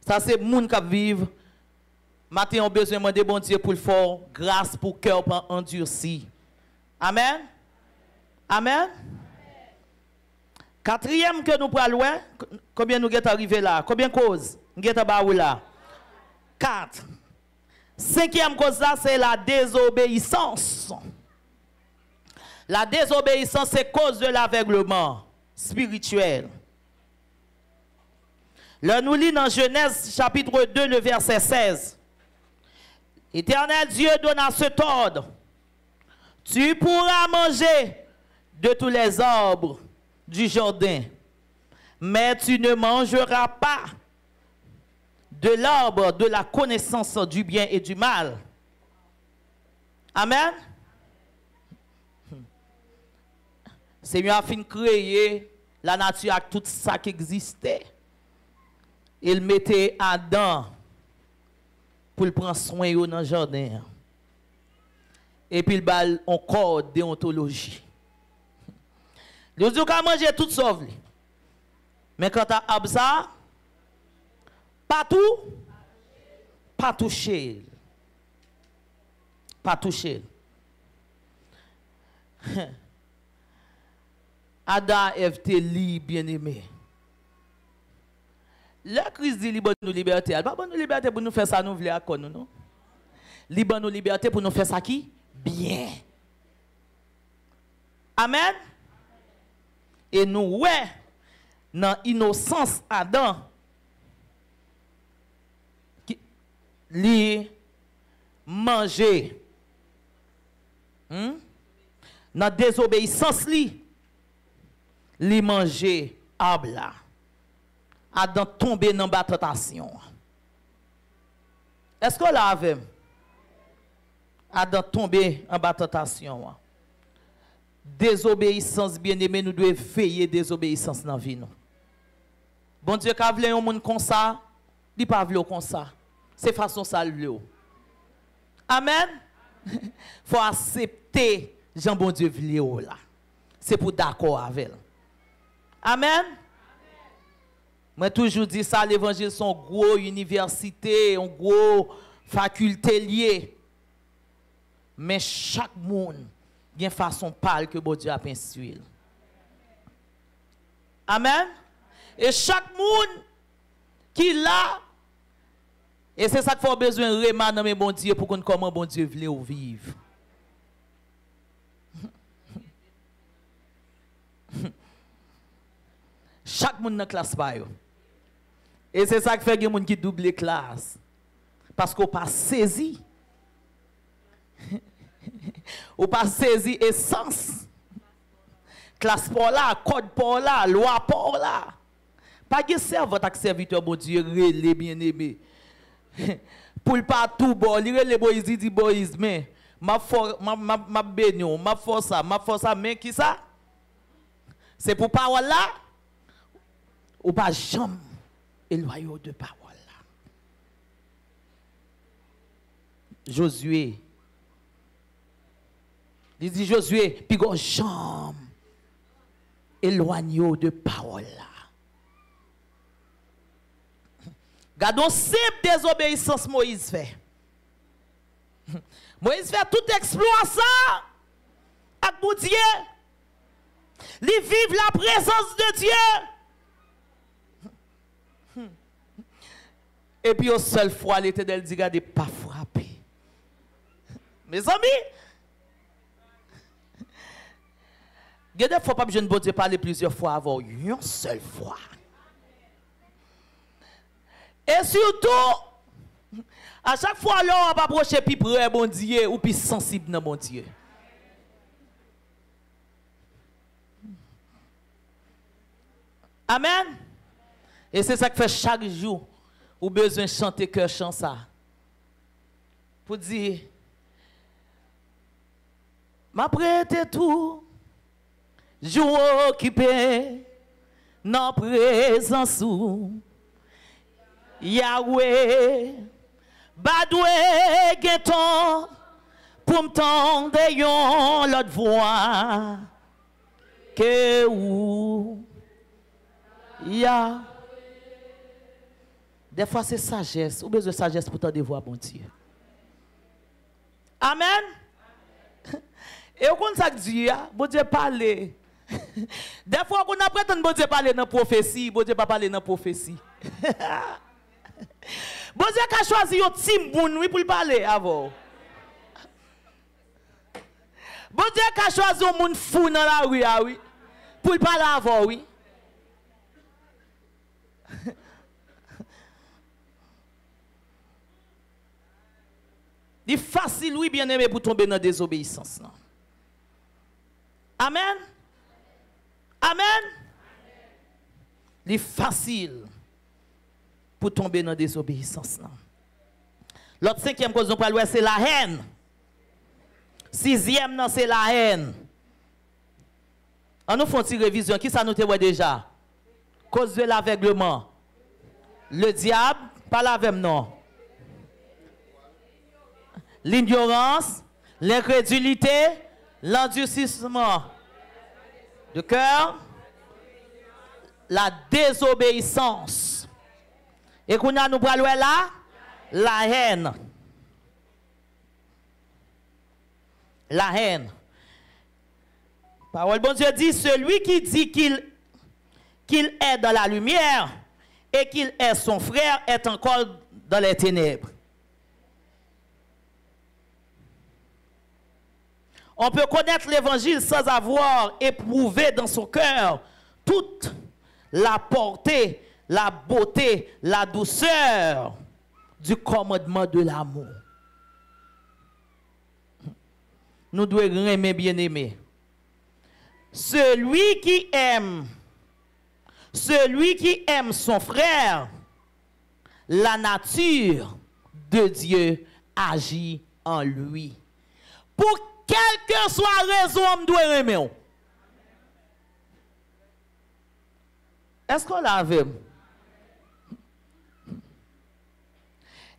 Ça c'est moun qui vivent. Matin on besoin demander bon Dieu pour le fort, grâce pour cœur pour endurci. Amen. Amen. Quatrième que nous prenons loin, combien nous sommes arrivés là? Combien de causes nous sommes arrivés là? 4. Cinquième cause là, c'est la désobéissance. La désobéissance, c'est cause de l'aveuglement spirituel. Là, nous lisons dans Genèse chapitre 2, le verset 16. Éternel Dieu donna cet ordre. Tu pourras manger de tous les arbres du jardin, mais tu ne mangeras pas de l'arbre de la connaissance du bien et du mal. Amen. Seigneur a fini créer la nature avec tout ça qui existait. Il mettait Adam pour prendre soin dans le jardin. Et puis il a encore déontologie. Il dit qu'on manger tout sauf. Mais quand tu as ça, pas tout, pas toucher. Pas toucher. Adam était libre, bien aimé. La crise dit libre nous liberté. Elle pas bonne liberté pour nous faire ça nous voulons à nous non. Libre nous liberté pour nous faire ça qui bien. Amen. Et nous ouais dans innocence Adam qui li manger. Dans désobéissance li manger arbre là. Adam tomber dans la tentation. Est-ce que là avec Adam tomber en bas tentation? Désobéissance, bien-aimé, nous devons veiller désobéissance dans la vie. Bon Dieu, quand vous voulez un monde comme ça, il ne pas comme ça. C'est façon ça le Amen. Il faut accepter Jean bon Dieu veut là. C'est pour d'accord avec elle. Amen. Moi toujours dit ça, l'évangile sont gros université, une gros faculté liée. Mais chaque monde a une façon pâle que bon Dieu a instruit. Amen. Et chaque monde qui l'a, et c'est ça qu'il faut besoin de remettre bon Dieu pour qu'on comment bon Dieu veut vivre. Chaque monde dans la classe pas. Et c'est ça qui fait que les gens qui doublent les classes. Parce qu'on pas saisi. On pas saisi essence. Classe pour là, code pour là, loi pour là. Pas de serveur avec serviteur, bon Dieu, relé bien aimé. Pour le pas tout bon, il relé Moïse, dit Moïse, mais ma bénion, ma force ça, mais qui ça? C'est pour parole là? Ou pas jamais éloigné de parole là. Josué. Il dit Josué, puis go jamais éloigné de parole là. Gardons simple désobéissance Moïse fait. Moïse fait tout exploit ça avec mon Dieu. Il vive la présence de Dieu. Et puis, au seul fois, l'Éternel dit, regardez, pas frapper. Mes amis, il ne faut pas que je ne parler plusieurs fois avant une seule fois. Et surtout, à chaque fois, là, on va approcher plus près, bon Dieu, ou plus sensible dans mon Dieu. Amen. Et c'est ça que fait chaque jour. Ou besoin de chanter cœur chant ça. Pour dire, m'a prêté tout, jour occupé, dans présence ou Yahweh, badoué gueton, pour m'tendre yon l'autre voix, que ou Yahweh. Des fois, c'est sagesse. Ou besoin de sagesse pour t'en voir, bon Dieu. Amen. Et au compte ça que Dieu, bon Dieu parle. Des fois, on a prétendu bon Dieu parler dans la prophétie, bon Dieu pas parler dans la prophétie. Bon Dieu a choisi un petit moun oui pour parler avant. Bon Dieu a choisi un moun fou dans la rue, oui, pour parler avant, oui. Il est facile, oui, bien aimé, pour tomber dans la désobéissance. Non? Amen. Amen. Il est facile pour tomber dans la désobéissance. L'autre cinquième cause, c'est la haine. Sixième, c'est la haine. On nous fait une révision. Qui ça nous te voit déjà? Cause de l'aveuglement. Le diable, pas l'aveugle, non. L'ignorance, l'incrédulité, l'endurcissement de cœur, la désobéissance. Et qu'on a nous parlons là, la haine. La haine. Parole bon Dieu dit, celui qui dit qu'il est dans la lumière et qu'il est son frère est encore dans les ténèbres. On peut connaître l'évangile sans avoir éprouvé dans son cœur toute la portée, la beauté, la douceur du commandement de l'amour. Nous devons aimer bien-aimé. Celui qui aime son frère, la nature de Dieu agit en lui. Pour quelle que soit la raison, on doit aimer. Est-ce qu'on l'a vu?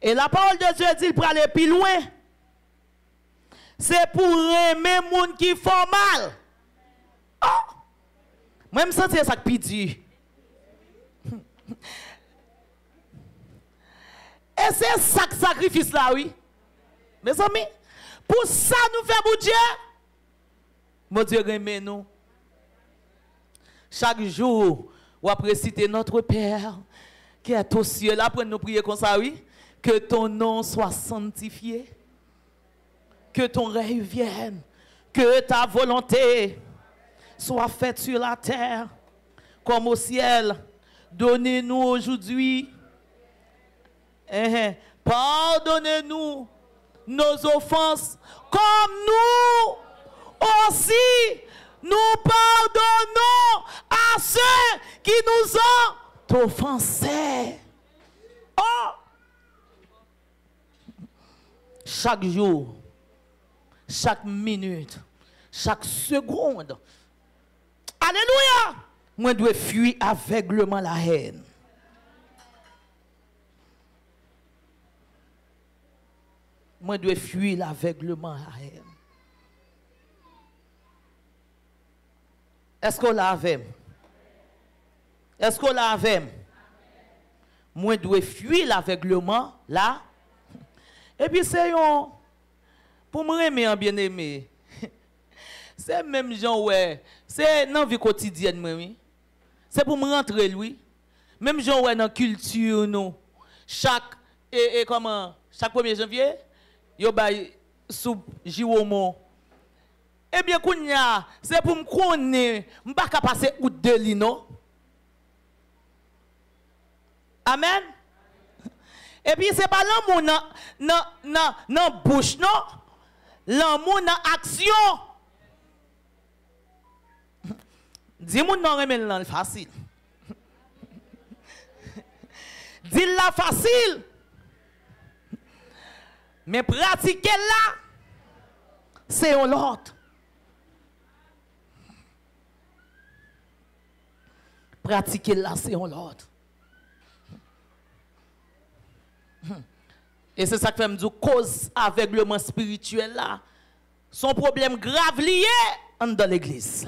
Et la parole de Dieu dit pour aller plus loin. C'est pour aimer les gens qui font mal. Oh! Même ça, c'est ça qui dit. Et c'est ça que sacrifice là, oui. Mes amis, pour ça nous fait pour Dieu. Mon Dieu aime nous. Chaque jour, on après citer notre Père qui est aux cieux. Là, pour nous prier comme ça, oui. Que ton nom soit sanctifié. Que ton règne vienne. Que ta volonté soit faite sur la terre comme au ciel. Donnez-nous aujourd'hui. Pardonnez-nous nos offenses comme nous aussi nous pardonnons à ceux qui nous ont offensés. Oh! Chaque jour, chaque minute, chaque seconde. Alléluia! Moi, je dois fuir aveuglement la haine. Moi, je dois fuir l'aveuglement la haine. Est-ce qu'on l'a avec? Est-ce qu'on l'a avec? moi dois fuir l'aveuglement là. Et puis c'est un pour me aimer en bien-aimé. C'est même gens ouais, c'est dans vie quotidienne moi oui. C'est pour me rentrer lui. Même gens ouais dans culture nous. Chaque comment chaque 1er janvier, yo bay soupe jiwomo. Eh bien kounya, c'est pour me connaître, m'pas ka passer out de li non. Amen. Et puis c'est pas l'amour non bouche non. L'amour dans action. Dis-moi non remen là facile. Dis-la facile. Mais pratiquer là, c'est l'autre. Pratiquer là, c'est l'autre. Et c'est ça que fait me dire cause aveuglement spirituel là. Son problème grave lié dans l'église.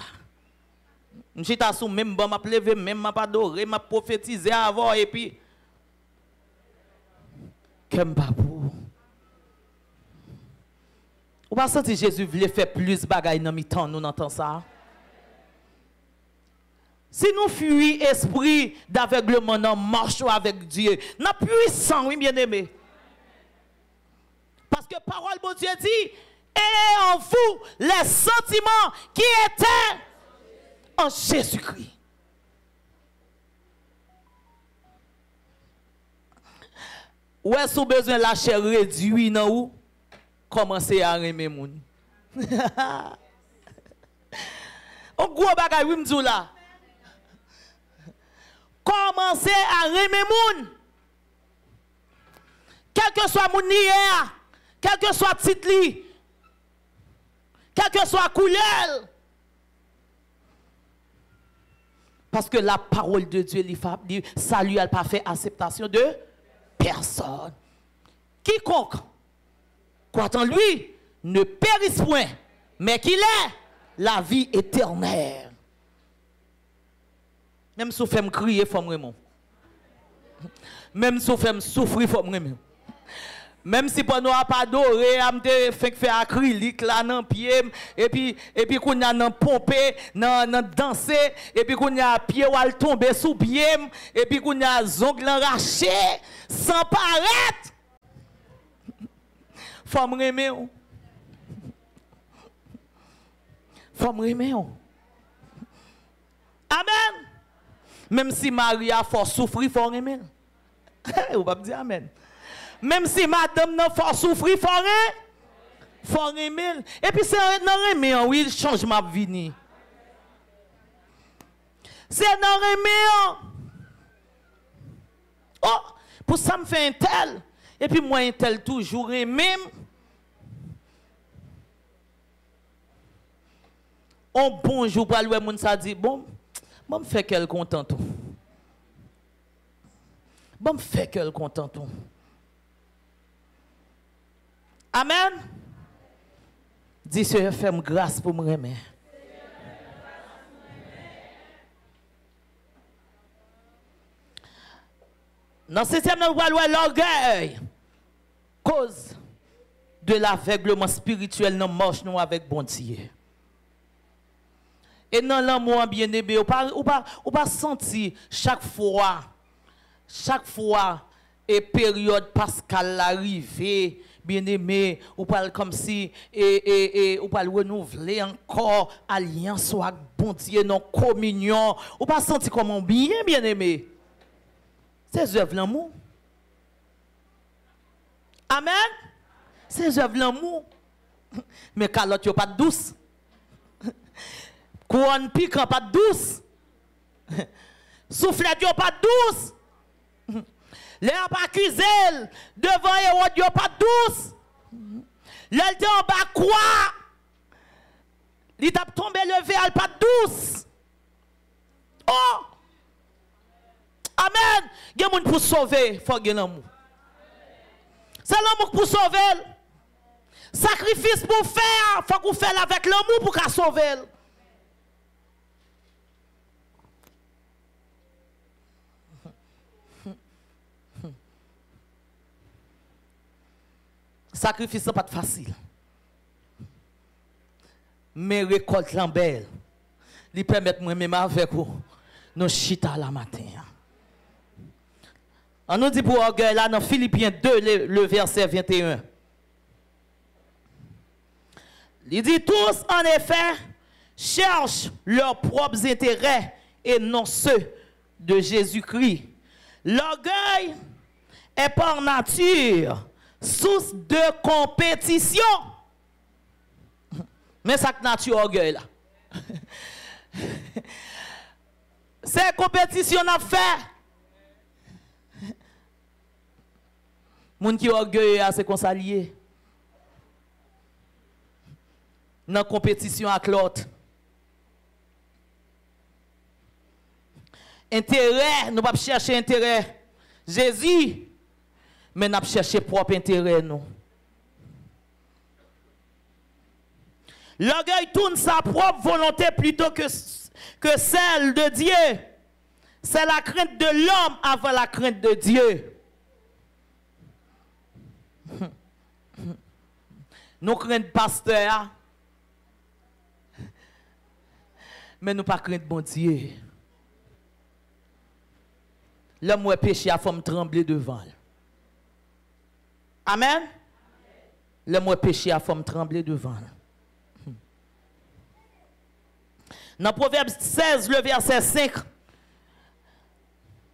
Je suis sous même bon m'a levé, même m'a adoré, m'a prophétisé avant et puis comme pas pour. Ou pas senti Jésus voulait faire plus bagaille dans mi-temps nous entend ça. Si nous fuyons esprit d'aveuglement, nous marchons avec Dieu. Nous puissant, oui, bien-aimé. Parce que parole de Dieu dit, et en vous les sentiments qui étaient en Jésus-Christ. Ou est-ce que vous avez besoin de la chair réduite, non ou? Commencez à aimer moun. On gros bagay, oui, m'dou là. Commencez à aimer moun. Quel que soit moun hier, quel que soit titre li, quel que soit couleur. Parce que la parole de Dieu, dit salut, elle n'a pas fait acceptation de personne. Quiconque croit en lui ne périsse point, mais qu'il ait la vie éternelle. Même si vous me crier, il faut me remonter. Même si vous me souffrir, il faut me remonter. Même si pour nous pas adoré, am te fait acrylique là dans pied et puis qu'on a nan pomper, nan danser et puis qu'on a pied ou al tomber sous pied et puis qu'on a zongle arraché sans paraître. Faut me remer. Faut me remer. Amen. Même si Maria faut souffrir, faut remer. Ou pas dire amen. Même si madame n'a pas souffrir, faut remer. Et puis c'est dans remer, oui, il change ma vie. C'est dans remer. Oh, pour ça me fait un tel. Et puis moi un tel toujours même. Un bonjour pour le monde ça dit bon me fait qu'elle content tout. Bon me fait qu'elle content tout. Amen. Dis Seigneur, fais-moi grâce pour me remettre. Dans ce système, nous voyons l'orgueil. Cause de l'aveuglement spirituel, nous marchons avec bon Dieu. Et dans l'amour bien-aimé, ou pas sentir chaque fois, et période pascale arrivée, bien-aimé, ou parle comme si ou parle renouveler encore alliance avec bon Dieu non communion, ou pas sentir comment bien-aimé. C'est œuvre l'amour. Amen. C'est œuvre l'amour. Mais calotte yo pas douce. Couronne piquant pas douce. Soufflet yo pas douce. Les pas accusé devant Hérode yo pas douce. L'elle en bas quoi? Il t'a tombé levé elle pas douce. Oh! Amen. Il y a des gens pour sauver, il faut gagner l'amour. C'est l'amour pour sauver. Sacrifice pour faire, il faut qu'on fasse avec l'amour pour qu'à sauver. Sacrifice n'est pas facile. Mais récolte est belle. Il permet moi-même avec vous. Nous chita la matin. On nous dit pour orgueil là dans Philippiens 2, le verset 21. Il dit tous en effet cherchent leurs propres intérêts et non ceux de Jésus-Christ. L'orgueil est par nature source de compétition. Mais ça que nature orgueil là. C'est compétition à faire. Moun qui orgueil c'est qu'on s'allie. Dans compétition avec l'autre. Intérêt, nous ne pas chercher intérêt. Jésus, mais nous chercher propre intérêt nous. L'orgueil tourne sa propre volonté plutôt que celle de Dieu. C'est la crainte de l'homme avant la crainte de Dieu. Nous craignons pasteur, mais nous pas craignons bon Dieu. L'homme est péché à forme trembler devant. Amen. L'homme est péché à forme trembler devant. Dans Proverbe 16, le verset 5,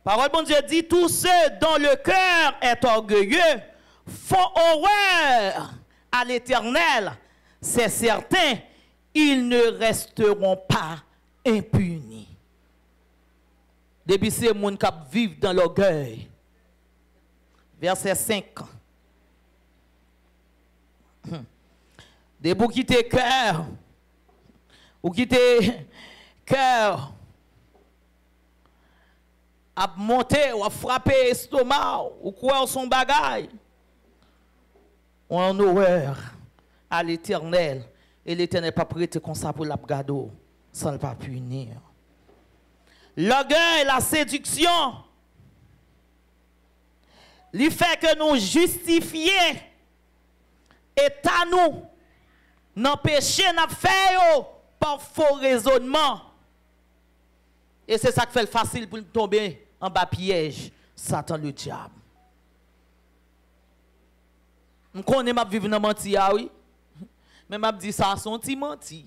parole bon Dieu dit, tous ceux dont le cœur est orgueilleux font horreur à l'Éternel. C'est certain, ils ne resteront pas impunis. Depuis ces gens qui vivent dans l'orgueil. Verset 5. Des bouts qui tes cœur, ou qui tes cœur, à monter ou à frapper l'estomac, ou quoi son bagage. En horreur à l'Éternel. Et l'Éternel n'est pas prêt comme ça pour l'abgado, sans le pas punir. L'orgueil, la séduction, il fait que nous justifions et à nous, n'empêcher nous faire par faux raisonnement. Et c'est ça qui fait facile pour nous tomber en bas piège, Satan le diable. Je connais ma vivre dans menti, oui. Mais je dis ça, son petit menti.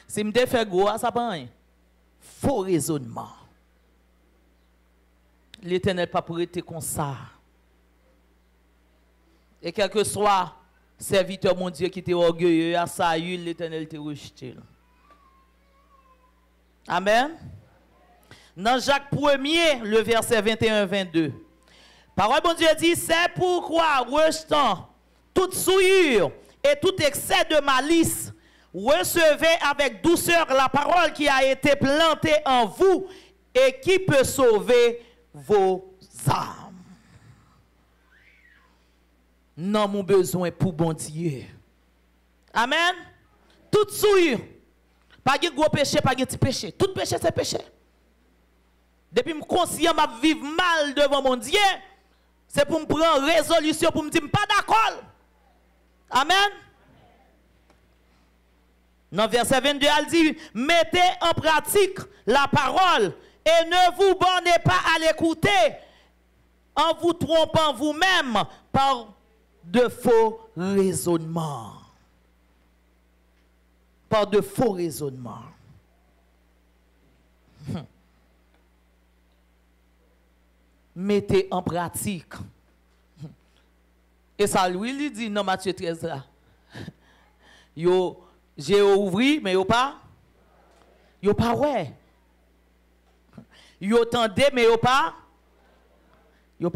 Si je fais gros, ça pas rien. Faux raisonnement. L'Éternel pas pour être comme ça. Et quel que soit serviteur mon Dieu qui était orgueilleux, à ça, l'Éternel te rejeté. Amen. Dans Jacques 1er, le verset 21-22. Parole bon Dieu dit, c'est pourquoi, rejetant toute souillure et tout excès de malice, recevez avec douceur la parole qui a été plantée en vous et qui peut sauver vos âmes. Non, mon besoin pour bon Dieu. Amen. Toute souillure. Pas de gros péché, pas de petit péché. Tout péché, c'est péché. Depuis que je suis conscient de vivre mal devant mon Dieu, c'est pour me prendre résolution, pour me dire, pas d'accord. Amen. Dans verset 22, elle dit, mettez en pratique la parole et ne vous bornez pas à l'écouter en vous trompant vous-même par de faux raisonnements. Par de faux raisonnements. Mettez en pratique. Et ça lui dit dans Matthieu 13 là. Yo, j'ai ouvert, mais yo pas ouais. Yo tendez, mais yo pas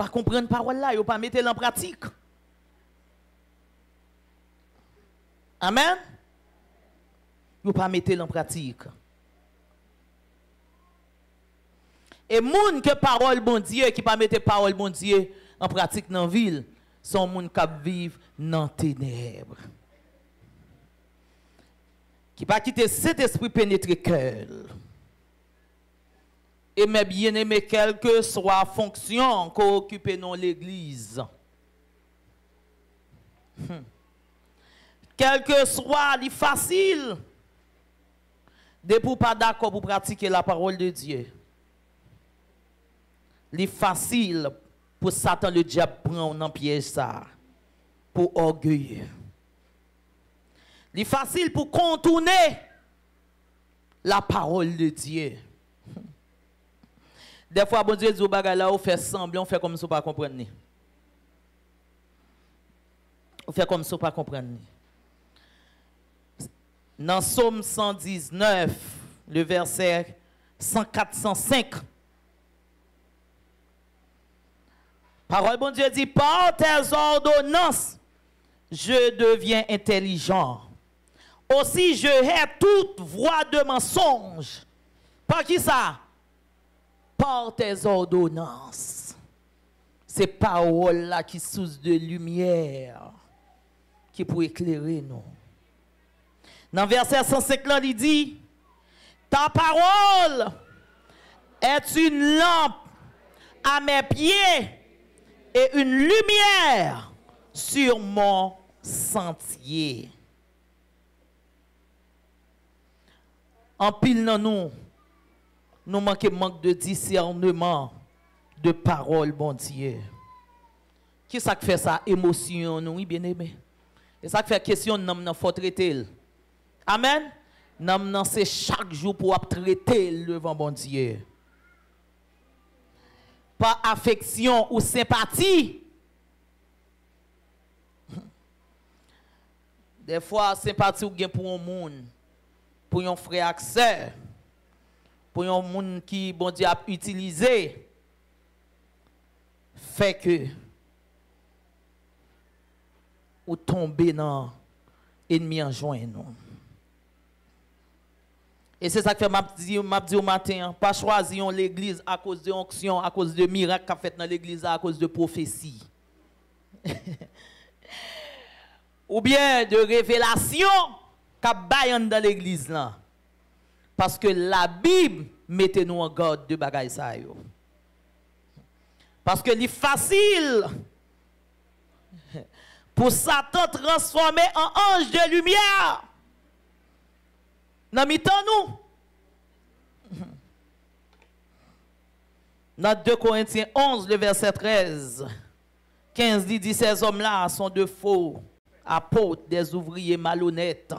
comprendre parole là, yo pas mettre en pratique. Amen. Yo pas mettre en pratique. Et moun que parole bon Dieu qui pas mettre parole bon Dieu en pratique dans la ville, sont moun qui vivent dans les ténèbres. Qui pas quitter cet esprit pénétrer cœur. Et mes bien-aimés, quelle que soit la fonction qu'occupe dans l'église. Quel que soit les facile de pour pas d'accord pour pratiquer la parole de Dieu. Les facile pour Satan le diable prendre dans piège ça pour orgueil. Les facile pour contourner la parole de Dieu. Des fois bon Dieu dit au bagage là on fait semblant, on fait comme si on pas comprendre. On fait comme si on pas comprendre. Dans Psaume 119, le verset 104-105, parole bon Dieu dit, par tes ordonnances, je deviens intelligent. Aussi, je hais toute voix de mensonge. Par qui ça? Par tes ordonnances. Ces paroles-là qui source de lumière, qui pour éclairer nous. Dans verset 105, il dit, ta parole est une lampe à mes pieds et une lumière sur mon sentier. En pile dans nous manque de discernement de parole, bon Dieu. Qui ça fait ça? Émotion, nous, oui, bien aimé. Et ça fait question, nous faut traiter. Amen. Nous c'est chaque jour pour traiter devant bon Dieu. Pas affection ou sympathie. Des fois, sympathie ou bien pour un monde, pour un frère et sœur, pour un monde qui, bon Dieu, a utilisé, fait que ou tomber dans l'ennemi en joint nous. Et c'est ça que m'a dit au matin, pas choisir l'église à cause de onction, à cause de miracles qu'a fait dans l'église, à cause de prophétie. Ou bien de révélation qu'a baillé dans l'église là. Parce que la Bible mettez nous en garde de bagaille ça yo. Parce que c'est facile pour Satan transformer en ange de lumière. Dans mi-temps nous. Dans 2 Corinthiens 11, le verset 13, 15 dit, ces hommes-là sont de faux apôtres, des ouvriers malhonnêtes,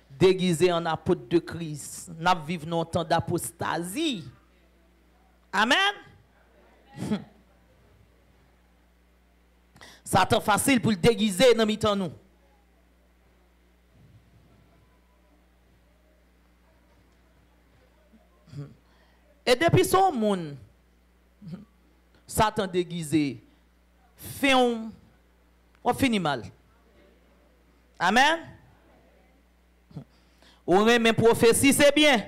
déguisés en apôtres de Christ. Nous vivons dans un temps d'apostasie. Amen. Satan facile pour le déguiser dans mi-temps nous. Et depuis son monde, Satan déguisé, fait on finit mal. Amen. Ou même prophétie, c'est bien.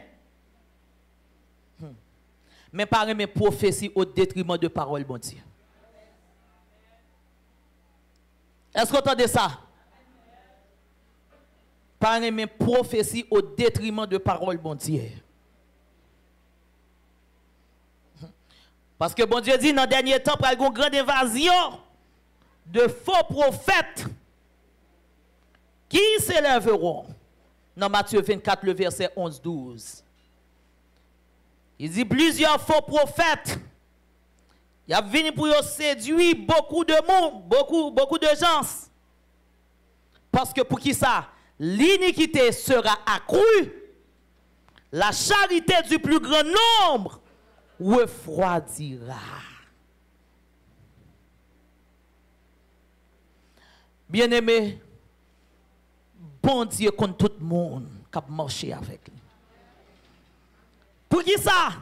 Mais pas même prophétie au détriment de parole, bon Dieu. Est-ce que vous entendez ça? Pas même prophétie au détriment de parole, bon Dieu. Parce que bon Dieu dit dans le dernier temps, il y a une grande invasion de faux prophètes qui s'élèveront. Dans Matthieu 24, le verset 11-12. Il dit plusieurs faux prophètes. Il a venu pour séduire beaucoup de monde, beaucoup de gens. Parce que pour qui ça? L'iniquité sera accrue. La charité du plus grand nombre refroidira. Bien-aimé, bon Dieu contre tout le monde qui a marché avec lui. Pour qui ça?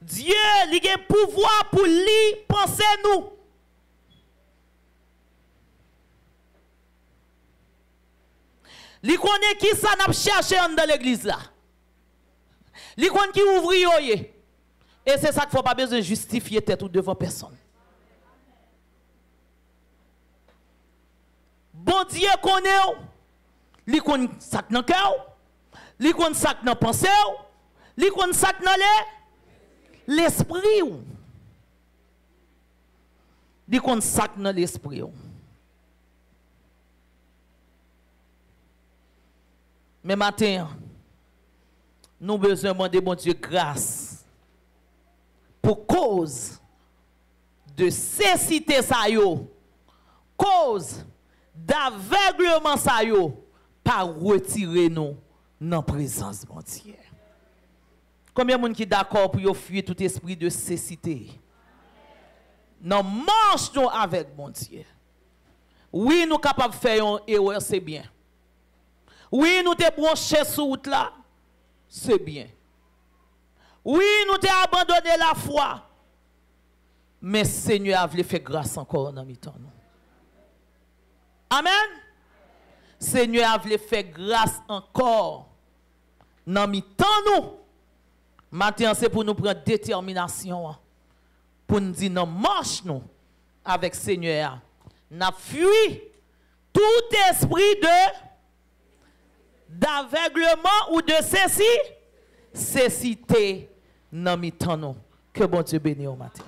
Dieu, il a pouvoir pour lui penser nous. Il connaît qui ça n'a cherché dans l'église là. Il connaît qui ouvre yoye. Et c'est ça qu'il ne faut pas besoin de justifier tête ou devant personne. Bon Dieu connaît, il connaît ça dans le cœur, il connaît ça dans la pensée, il connaît ça dans l'esprit. Il connaît ça dans l'esprit. Mais matin, nous avons besoin de demander bon Dieu grâce pour cause de cécité ça yo, cause d'aveuglement ça yo, pas retirer nous dans la présence de mon Dieu. Combien de gens qui sont d'accord pour fuir tout esprit de cécité? Non, marche nous avec mon Dieu. Oui, nous sommes capables de faire une erreur, c'est bien. Oui, nous sommes branchés sur route là, c'est bien. Oui, nous sommes abandonné la foi. Mais Seigneur a voulu faire grâce encore dans mi-temps. Amen. Seigneur a voulu faire grâce encore dans mi-temps nous. Maintenant, c'est pour nous prendre détermination. Pour nous dire, non, marche nous avec Seigneur. Nous fui tout esprit d'aveuglement ou de cécité dans mi-temps nous. Que bon Dieu bénisse au matin.